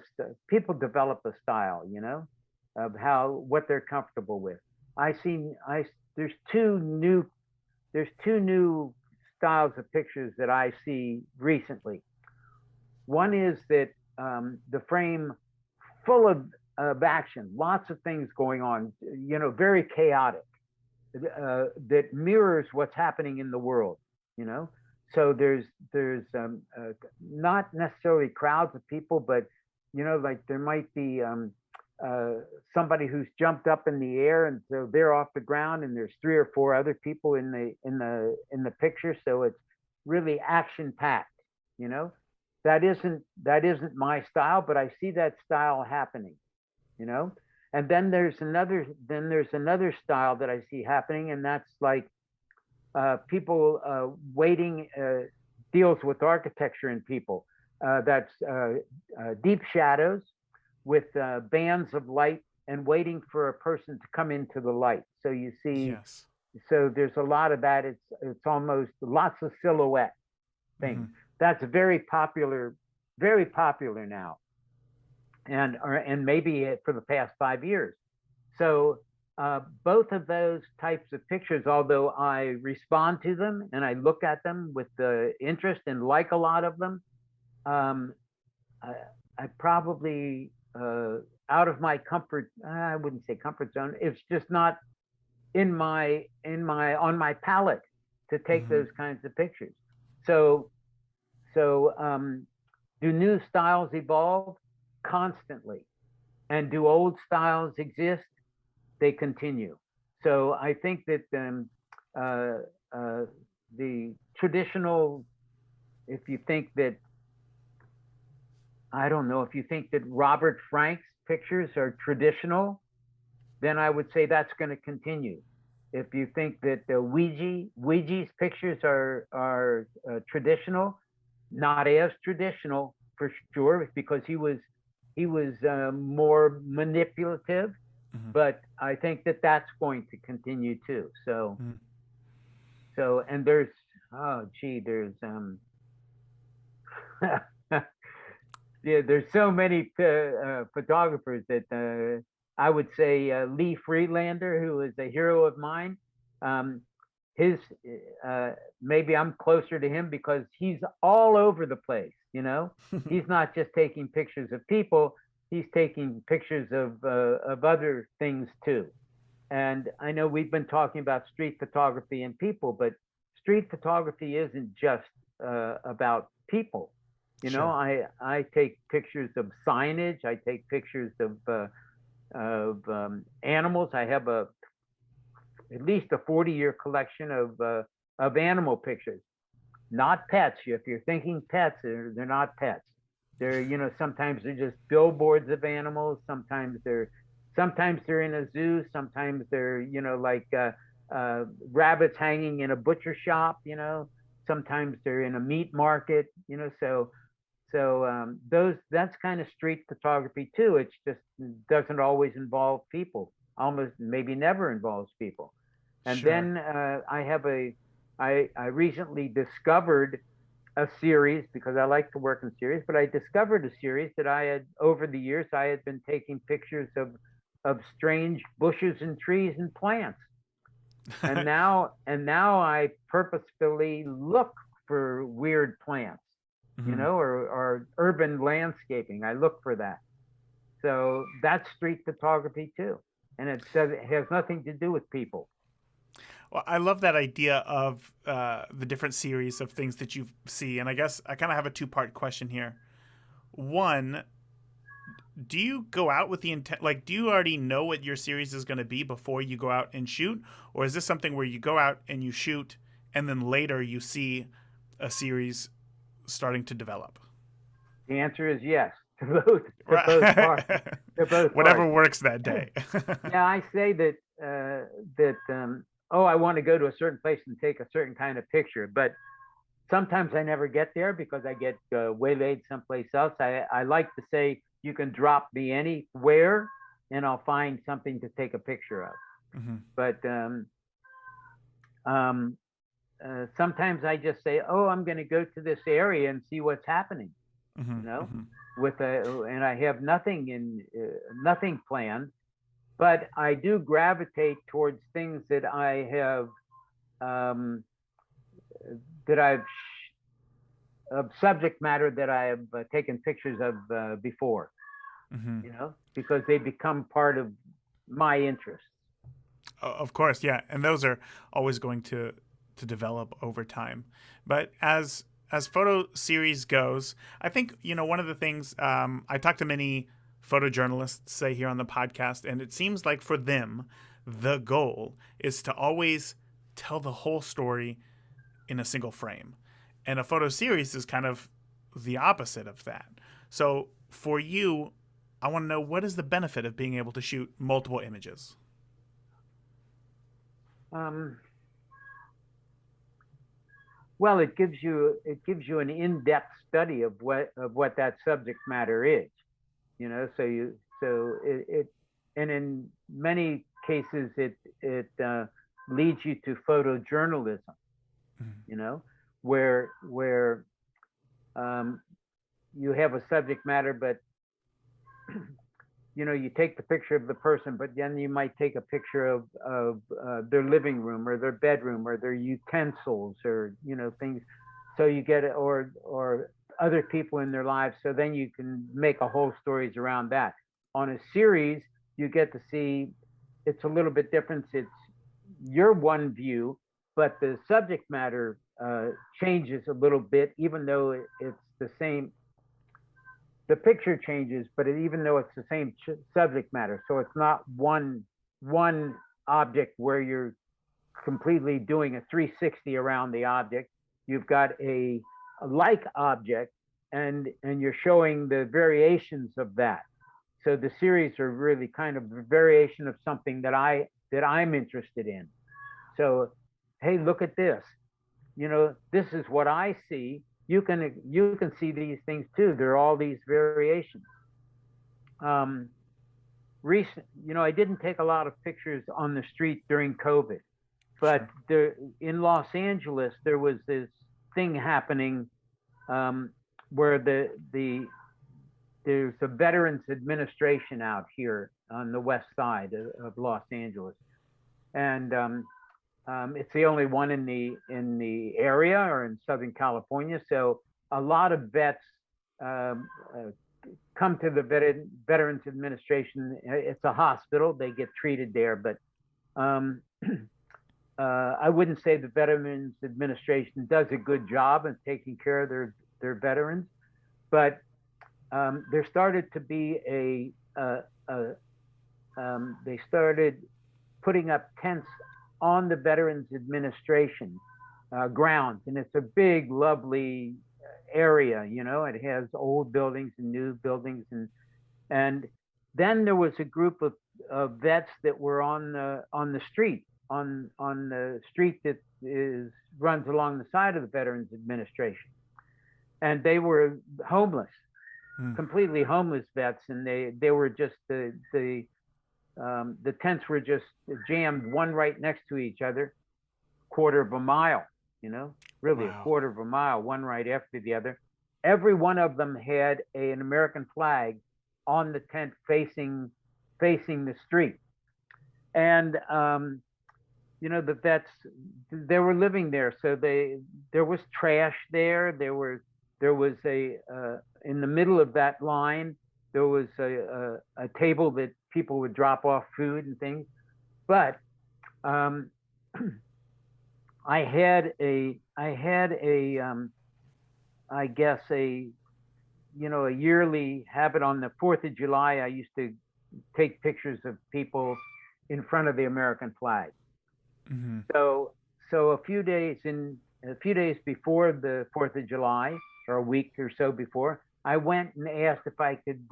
a style, you know, of how what they're comfortable with. I seen I there's two new styles of pictures that I see recently. One is that the frame full of action, lots of things going on, you know, very chaotic, that mirrors what's happening in the world, you know. So there's not necessarily crowds of people, but you know, like there might be uh, somebody who's jumped up in the air, and so they're off the ground, and there's three or four other people in the picture. So it's really action packed, you know. That isn't my style, but I see that style happening, you know. And then there's another style that I see happening, and that's like people waiting, deals with architecture and people. That's deep shadows with bands of light and waiting for a person to come into the light. So you see, Yes. so there's a lot of that. It's almost lots of silhouette things. Hmm. That's very popular now, and maybe for the past 5 years. So both of those types of pictures, although I respond to them and I look at them with the interest and like a lot of them, um, I, I probably out of my comfort. I wouldn't say comfort zone. It's just not in my on my palette to take Hmm. those kinds of pictures. So so do new styles evolve constantly, and do old styles exist? They continue. So I think that uh, uh, the traditional if you think that, I don't know, if you think that Robert Frank's pictures are traditional, then I would say that's going to continue. If you think that the Ouija's pictures are traditional, not as traditional for sure, because he was more manipulative, Hmm. but I think that that's going to continue too. So Hmm. and there's, oh gee, there's yeah, there's so many photographers that I would say Lee Freelander, who is a hero of mine. Um, his maybe I'm closer to him because he's all over the place. He's not just taking pictures of people; he's taking pictures of other things too. And I know we've been talking about street photography and people, but street photography isn't just about people. Sure. I take pictures of signage. I take pictures of animals. I have at least a 40-year collection of animal pictures, not pets. If you're thinking pets, they're not pets. They're, sometimes they're just billboards of animals. Sometimes they're in a zoo. Sometimes they're, like rabbits hanging in a butcher shop. Sometimes they're in a meat market. So those that's kind of street photography too. It just doesn't always involve people. Almost maybe never involves people. And Sure. then I recently discovered a series because I like to work in series, but I discovered a series that I had over the years I had been taking pictures of strange bushes and trees and plants. And now I purposefully look for weird plants, Hmm. or urban landscaping. I look for that. So that's street photography too. And it has nothing to do with people. Well, I love that idea of the different series of things that you see, and I guess I kind of have a two-part question here. One, do you go out with the intent, like, do you already know what your series is going to be before you go out and shoot, or is this something where you go out and you shoot, and then later you see a series starting to develop? The answer is yes to both to both Right. parts. To both Whatever parts. works that day. Yeah, I say that oh, I want to go to a certain place and take a certain kind of picture, but sometimes I never get there because I get waylaid someplace else. I like to say you can drop me anywhere and I'll find something to take a picture of. Hmm. But um, sometimes I just say, oh, I'm going to go to this area and see what's happening. Hmm. You know, Hmm. and I have nothing planned, but I do gravitate towards things um, that I've of subject matter that I have taken pictures of before. Hmm. Because they become part of my interests. Of course, yeah, and those are always going to develop over time. But as photo series goes, I think one of the things I talk to many photojournalists say here on the podcast, and it seems like for them, the goal is to always tell the whole story in a single frame, and a photo series is kind of the opposite of that. So for you, I want to know, what is the benefit of being able to shoot multiple images? Um, well, it gives you an in-depth study of what that subject matter is. So and in many cases it leads you to photojournalism. Mhm. You know, where um, you have a subject matter, but you take the picture of the person, but then you might take a picture of their living room or their bedroom or their utensils or things. So you get it, or other people in their lives. So then you can make a whole stories around that. On a series, you get to see it's a little bit different. It's your one view, but the subject matter changes a little bit, even though it's the same, the picture changes, but even though it's the same subject matter, so it's not one object where you're completely doing a 360 around the object. You've got like object, and you're showing the variations of that. So the series are really kind of a variation of something that I'm interested in. So, hey, look at this. This is what I see. You can see these things too. There are all these variations. Um, I didn't take a lot of pictures on the street during COVID, but Sure. in Los Angeles there was this thing happening, um, where there's a Veterans Administration out here on the west side of Los Angeles, and it's the only one in the area or in Southern California. So a lot of vets um, uh, come to the Veterans Administration. It's a hospital; they get treated there, but um, I wouldn't say the Veterans Administration does a good job of taking care of their veterans, but there started to be a they started putting up tents on the Veterans Administration grounds, and it's a big, lovely area. It has old buildings and new buildings, and then there was a group of vets that were on the street, on the street that is runs along the side of the Veterans Administration, and they were homeless, Mm. completely homeless vets, and they were just the tents were just jammed one right next to each other, quarter of a mile, really a Wow. quarter of a mile, one right after the other. Every one of them had an American flag on the tent facing the street. And the vets, they were living there, so there was trash there. There was a in the middle of that line, there was a table that people would drop off food and things. But um, I had a I guess a yearly habit. On the 4th of July, I used to take pictures of people in front of the American flag. Hmm. So a few days before the 4th of July, or a week or so before, I went and asked if I could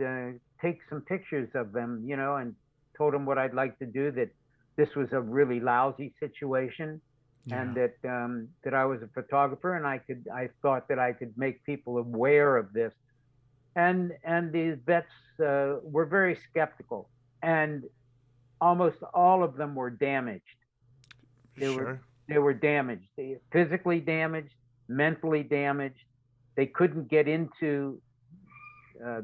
take some pictures of them, and told them what I'd like to do. That this was a really lousy situation, and Yeah. that I was a photographer, and I thought that I could make people aware of this. And these vets were very skeptical, and almost all of them were damaged. They were Sure. they were damaged. They physically damaged, mentally damaged. They couldn't get into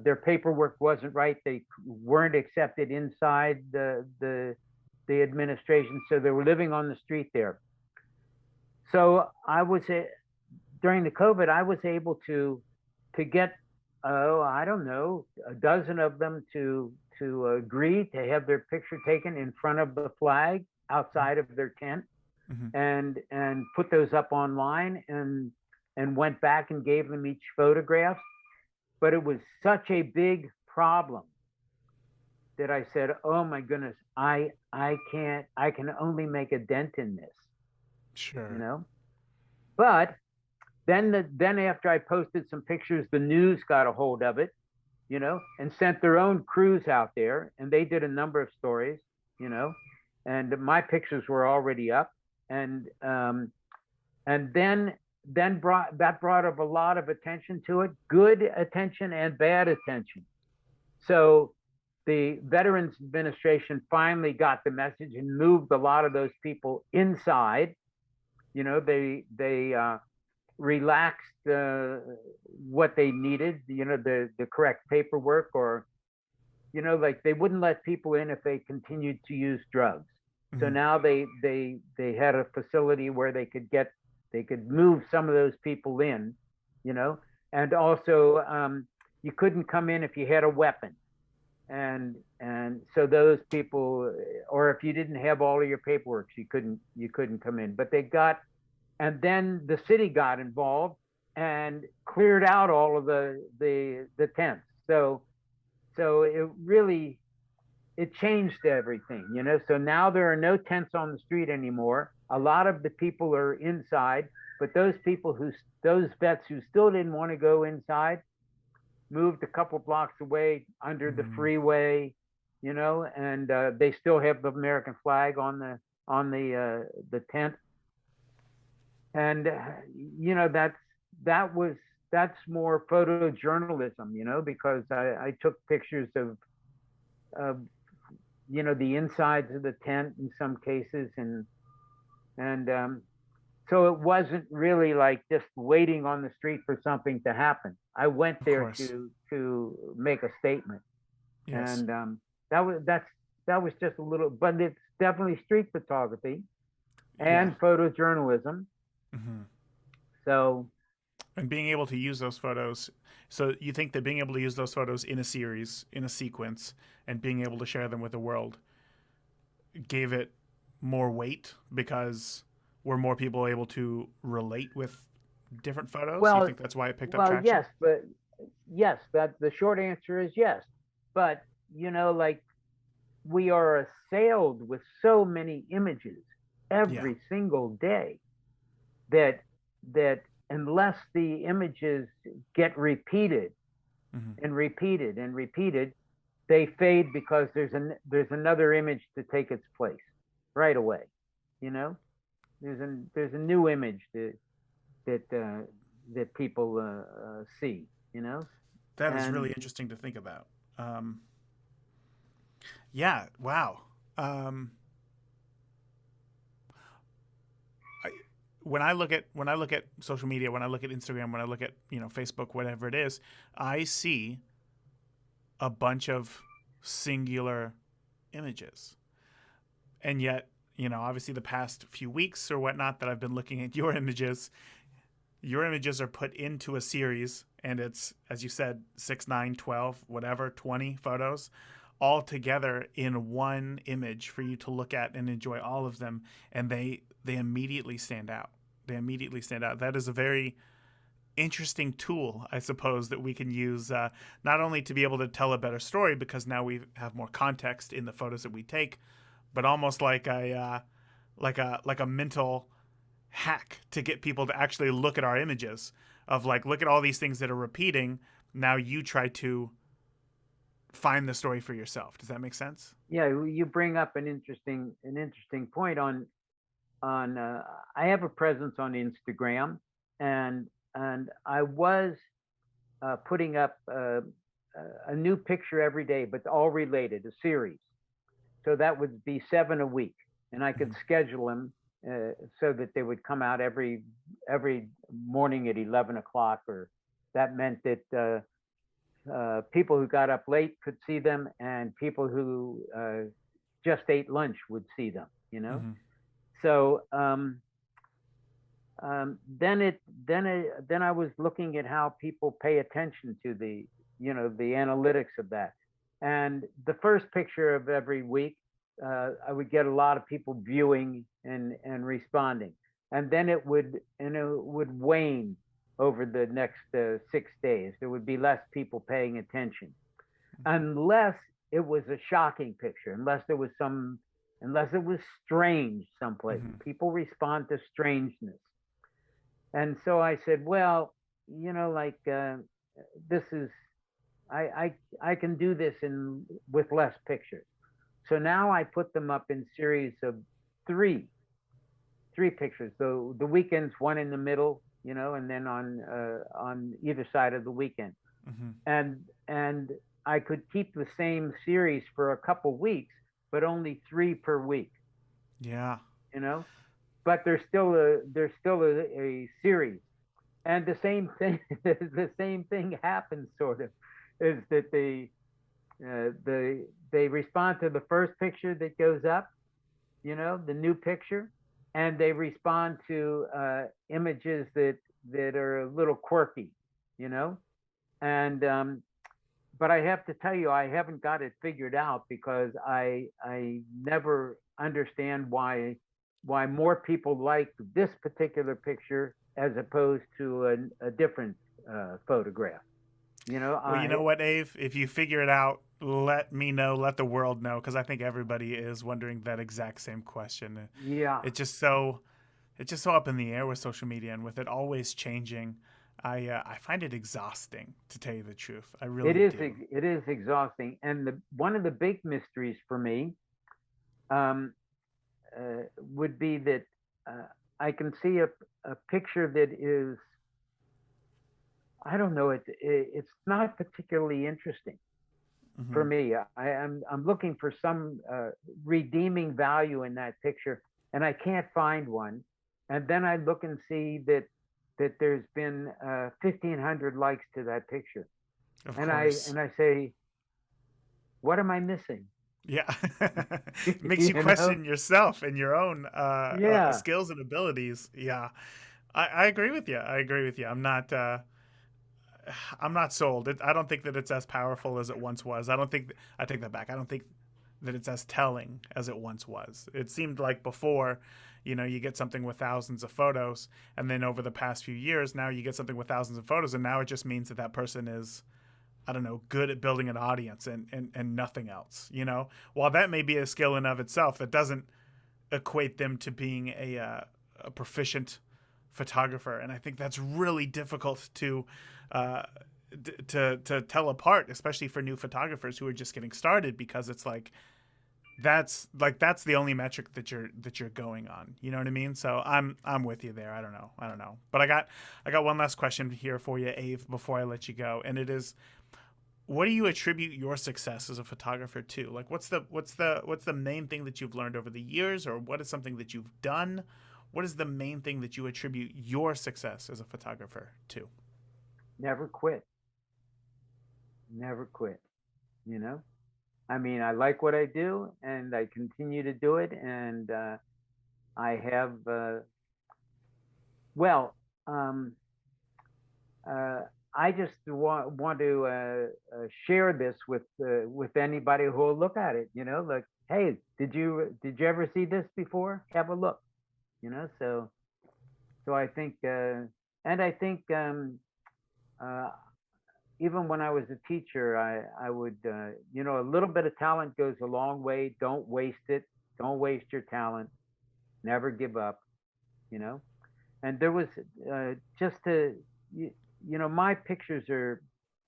their paperwork wasn't right. They weren't accepted inside the administration, so they were living on the street there. So during the COVID, I was able to get, oh, I don't know, a dozen of them to agree to have their picture taken in front of the flag outside of their tent, Hmm. and put those up online, and went back and gave them each photograph. But it was such a big problem that I said, "Oh my goodness, I can't. I can only make a dent in this, you Sure. know." But then after I posted some pictures, the news got a hold of it, and sent their own crews out there, and they did a number of stories, you know, and my pictures were already up, and and then brought up a lot of attention to it, good attention and bad attention. So the Veterans Administration finally got the message and moved a lot of those people inside. They relaxed what they needed, the correct paperwork, or like they wouldn't let people in if they continued to use drugs. So Hmm. now they had a facility where they could move some of those people in, you know, and also you couldn't come in if you had a weapon, and so those people, or if you didn't have all of your paperwork, you couldn't come in. But they got, and then the city got involved and cleared out all of the tents. So it changed everything, So now there are no tents on the street anymore. A lot of the people are inside, But those vets who still didn't want to go inside moved a couple blocks away under the Mm, freeway, and they still have the American flag on the tent. And that was that's more photojournalism, because I took pictures of the insides of the tent in some cases, and so it wasn't really like just waiting on the street for something to happen. I went of there course. to make a statement, Yes. and that was just a little, but it's definitely street photography Yeah. and photojournalism. Hmm. So And being able to use those photos. So you think that being able to use those photos in a series, in a sequence, and being able to share them with the world gave it more weight because were more people able to relate with different photos? You well, think that's why it picked up well, traction? yes, but yes, that the short answer is yes. But like we are assailed with so many images Yeah. every single day that that unless the images get repeated Hmm. and repeated and repeated, they fade because there's another image to take its place right away. You know, there's a new image that people see. That is And really interesting to think about. Um, yeah. Wow. Um, I, when I look at social media, when I look at Instagram, when I look at Facebook, whatever it is, I see a bunch of singular images, and yet obviously the past few weeks or whatnot that I've been looking at your images are put into a series, and it's, as you said, 6, 9, 12, whatever, 20 photos all together in one image for you to look at and enjoy all of them, and they immediately stand out. They immediately stand out. That is a very interesting tool, I suppose, that we can use, not only to be able to tell a better story because now we have more context in the photos that we take, but almost like a mental hack to get people to actually look at our images of like, look at all these things that are repeating. Now you try to find the story for yourself. Does that make sense? yeah, you bring up an interesting point on I have a presence on Instagram, and I was putting up a new picture every day, but all related, a series. So that would be 7 a week, and I could Mm-hmm. schedule them so that they would come out every morning at 11 o'clock. Or that meant that people who got up late could see them, and people who just ate lunch would see them. Mm-hmm. So then I was looking at how people pay attention to the analytics of that. And the first picture of every week, I would get a lot of people viewing and responding, and then it would wane over the next 6 days. There would be less people paying attention, unless it was a shocking picture, unless it was strange someplace. Mm-hmm. People respond to strangeness. And so I said, well, like this is I can do this in with less pictures. So now I put them up in series of three, three pictures. The weekends, one in the middle, and then on either side of the weekend. Mm-hmm. And I could keep the same series for a couple weeks, but only three per week. Yeah. You know, but there's still a series. And the same thing the same thing happens, sort of, is that they respond to the first picture that goes up, the new picture, and they respond to images that are a little quirky, you know and but I have to tell you, I haven't got it figured out, because I never understand why more people like this particular picture as opposed to a different photograph. Well, you know I what, Ave? If you figure it out, let me know, let the world know, because I think everybody is wondering that exact same question. Yeah, It's just so it's just so up in the air with social media and with it always changing. I find it exhausting, to tell you the truth. I really do. It is exhausting, and the one of the big mysteries for me um, would be that uh, I can see a picture that is, I don't know, it's not particularly interesting for Hmm. me. I'm looking for some redeeming value in that picture, and I can't find one. And then I look and see that there's been 1,500 likes to that picture, Of and course. I say, what am I missing? Yeah. It makes you You know? question yourself and your own Yeah, skills and abilities. Yeah. I agree with you. I agree with you. I'm not sold. I don't think that it's as powerful as it once was. I don't think I take that back. I don't think that it's as telling as it once was. It seemed like before, you get something with thousands of photos, and then over the past few years, now you get something with thousands of photos, and now it just means that that person is, I don't know, good at building an audience and nothing else. While that may be a skill in of itself, that doesn't equate them to being a proficient photographer, and I think that's really difficult uh, to tell apart, especially for new photographers who are just getting started, because it's that's the only metric that you're going on. You know what I mean? So I'm with you there. I don't know, but I got one last question here for you, Ave, before I let you go, and it is, what do you attribute your success as a photographer to? Like, what's the main thing that you've learned over the years, or what is something that you've done? What is the main thing that you attribute your success as a photographer to? never quit, never quit. You know, I mean, I like what I do, and I continue to do it, and I have well. Um, uh, I just want to share this with anybody who will look at it. You know, like, hey, did you ever see this before? Have a look. You know, so I think, and I think uh, even when I was a teacher, I would, a little bit of talent goes a long way. Don't waste it. Don't waste your talent. Never give up. You know, and there was just to you, my pictures are,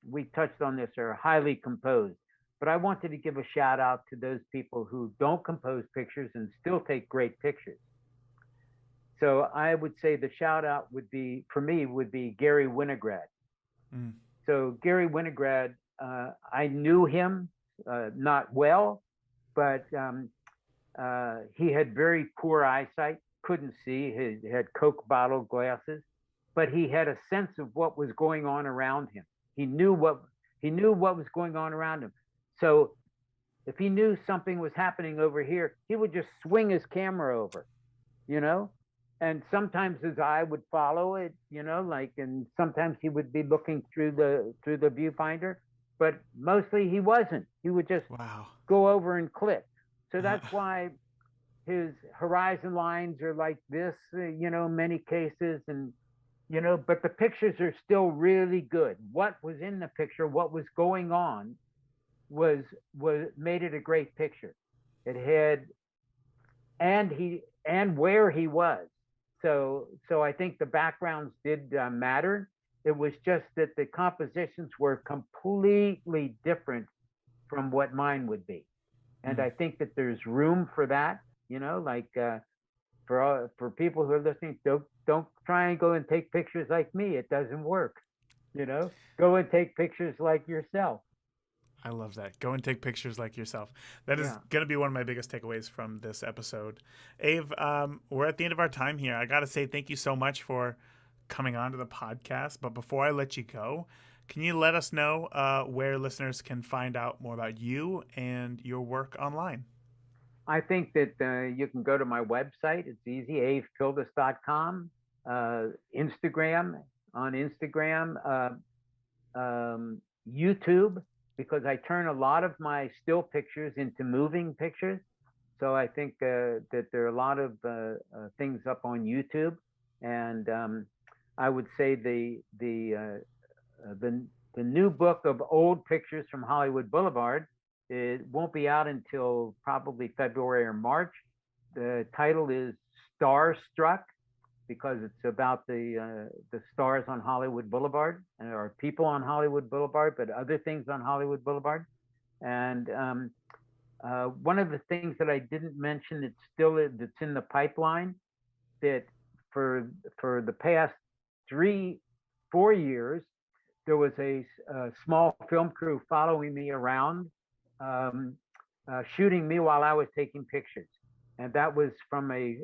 we touched on this, are highly composed, but I wanted to give a shout out to those people who don't compose pictures and still take great pictures. So I would say the shout out would be, for me, would be Gary Winograd. Mm. So Gary Winograd, I knew him not well, but he had very poor eyesight, couldn't see. He had Coke bottle glasses, but he had a sense of what was going on around him. He knew what he knew what was going on around him. So if he knew something was happening over here, he would just swing his camera over, you know. And sometimes his eye would follow it, like, and sometimes he would be looking through the viewfinder, but mostly he wasn't. He would just Wow. go over and click. So that's why his horizon lines are like this, many cases, and but the pictures are still really good. What was in the picture, what was going on, was made it a great picture. It had, and where he was. So I think the backgrounds did matter. It was just that the compositions were completely different from what mine would be, and Mm. I think that there's room for that. Like, for people who are listening, don't try and go and take pictures like me. It doesn't work. Go and take pictures like yourself. I love that. Go and take pictures like yourself. That is Yeah. going to be one of my biggest takeaways from this episode. Ave, we're at the end of our time here. I got to say thank you so much for coming on to the podcast. But before I let you go, can you let us know where listeners can find out more about you and your work online? I think that you can go to my website. It's easy, avepildas.com. Instagram, on Instagram, YouTube, because I turn a lot of my still pictures into moving pictures. So I think that there are a lot of things up on YouTube, and I would say the new book of old pictures from Hollywood Boulevard, it won't be out until probably February or March. The title is Starstruck, because it's about the stars on Hollywood Boulevard, or people on Hollywood Boulevard, but other things on Hollywood Boulevard. And one of the things that I didn't mention that's in the pipeline, that for the past 3 4 years there was a small film crew following me around, um, shooting me while I was taking pictures. And that was from a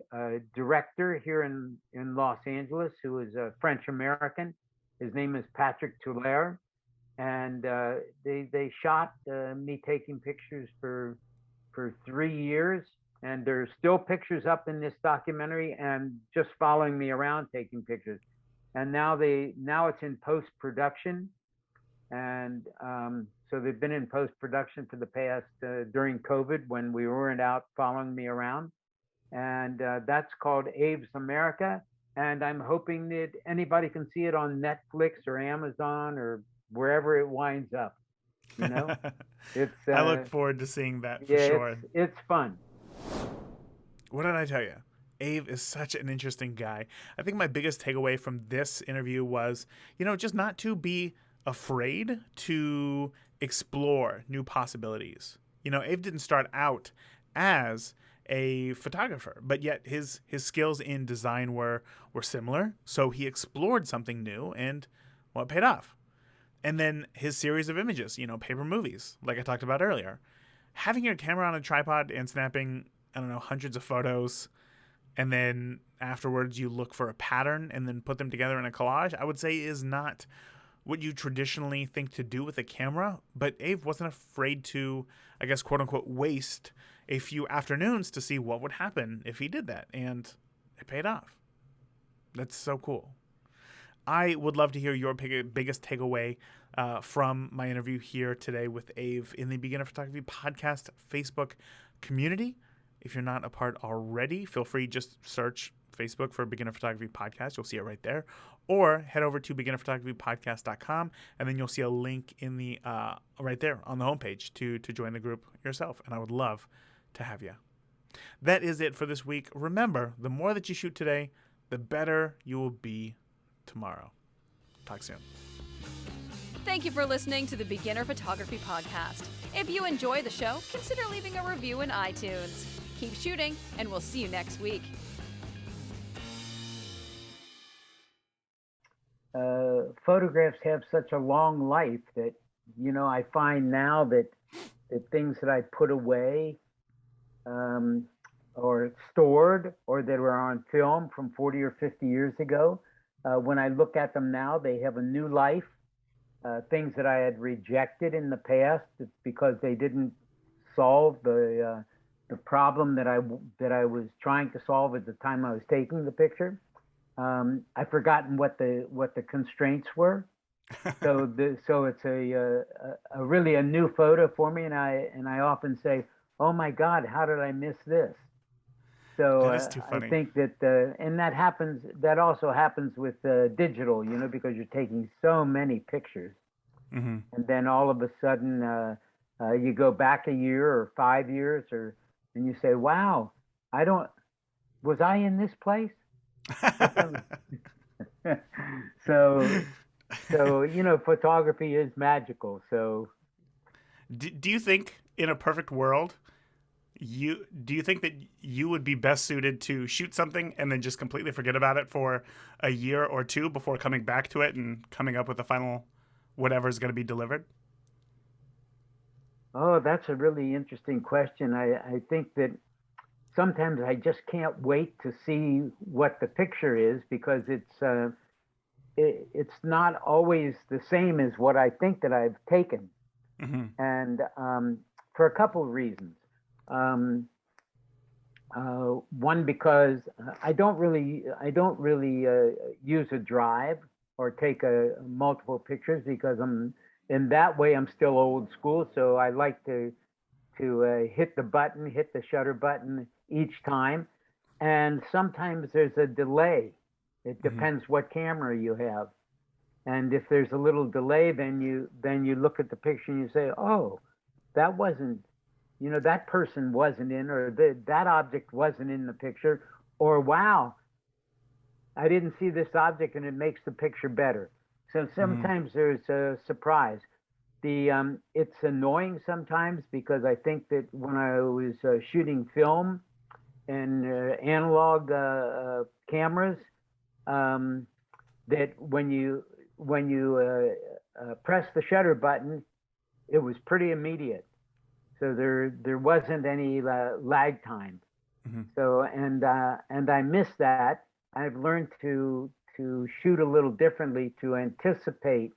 director here in Los Angeles who is a French American. His name is Patrick Toulaire. And they shot me taking pictures for 3 years. And there's still pictures up in this documentary, and just following me around taking pictures. And now it's in post production, and so they've been in post production for the past during COVID when we weren't out following me around, and that's called Abe's America. And I'm hoping that anybody can see it on Netflix or Amazon or wherever it winds up. You know, it's I look forward to seeing that for yeah, sure. it's fun. What did I tell you? Abe is such an interesting guy. I think my biggest takeaway from this interview was, just not to be afraid to explore new possibilities. Abe didn't start out as a photographer, but yet his skills in design were similar. So he explored something new, and it paid off. And then his series of images, paper movies, like I talked about earlier. Having your camera on a tripod and snapping, I don't know, hundreds of photos, and then afterwards you look for a pattern and then put them together in a collage, I would say is not what you traditionally think to do with a camera. But Abe wasn't afraid to, I guess, quote unquote, waste a few afternoons to see what would happen if he did that. And it paid off. That's so cool. I would love to hear your biggest takeaway from my interview here today with Abe in the Beginner Photography Podcast Facebook community. If you're not a part already, feel free, just search Facebook for Beginner Photography Podcast. You'll see it right there. Or head over to beginnerphotographypodcast.com, and then you'll see a link in the right there on the homepage to join the group yourself. And I would love to have you. That is it for this week. Remember, the more that you shoot today, the better you will be tomorrow. Talk soon. Thank you for listening to the Beginner Photography Podcast. If you enjoy the show, consider leaving a review in iTunes. Keep shooting, and we'll see you next week. Photographs have such a long life that, I find now that the things that I put away or stored or that were on film from 40 or 50 years ago, when I look at them now, they have a new life. Things that I had rejected in the past because they didn't solve the problem that I was trying to solve at the time I was taking the picture. I've forgotten what the constraints were. So it's a really a new photo for me, and I often say, oh my God, how did I miss this? So that is too funny. I think that and that also happens with digital, because you're taking so many pictures, mm-hmm. and then all of a sudden you go back a year or 5 years, and you say, wow, was I in this place? so photography is magical. So do you think in a perfect world, do you think that you would be best suited to shoot something and then just completely forget about it for a year or two before coming back to it and coming up with the final whatever is going to be delivered? Oh, that's a really interesting question. I think that sometimes I just can't wait to see what the picture is, because it's not always the same as what I think that I've taken, mm-hmm. and for a couple of reasons. One, because I don't really use a drive or take multiple pictures, because in that way I'm still old school. So I like to hit the shutter button each time, and sometimes there's a delay. It depends what camera you have, and if there's a little delay, then you look at the picture and you say, oh, that wasn't. That person wasn't in, or that object wasn't in the picture, or wow, I didn't see this object, and it makes the picture better. So sometimes there's a surprise. It's annoying sometimes because I think that when I was shooting film and analog cameras, um, that when you press the shutter button, it was pretty immediate. So there wasn't any lag time. Mm-hmm. So and I miss that. I've learned to shoot a little differently to anticipate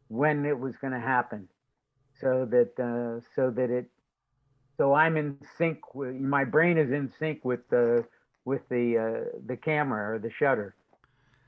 when it was going to happen, so I'm in sync with my brain is in sync with the camera or the shutter.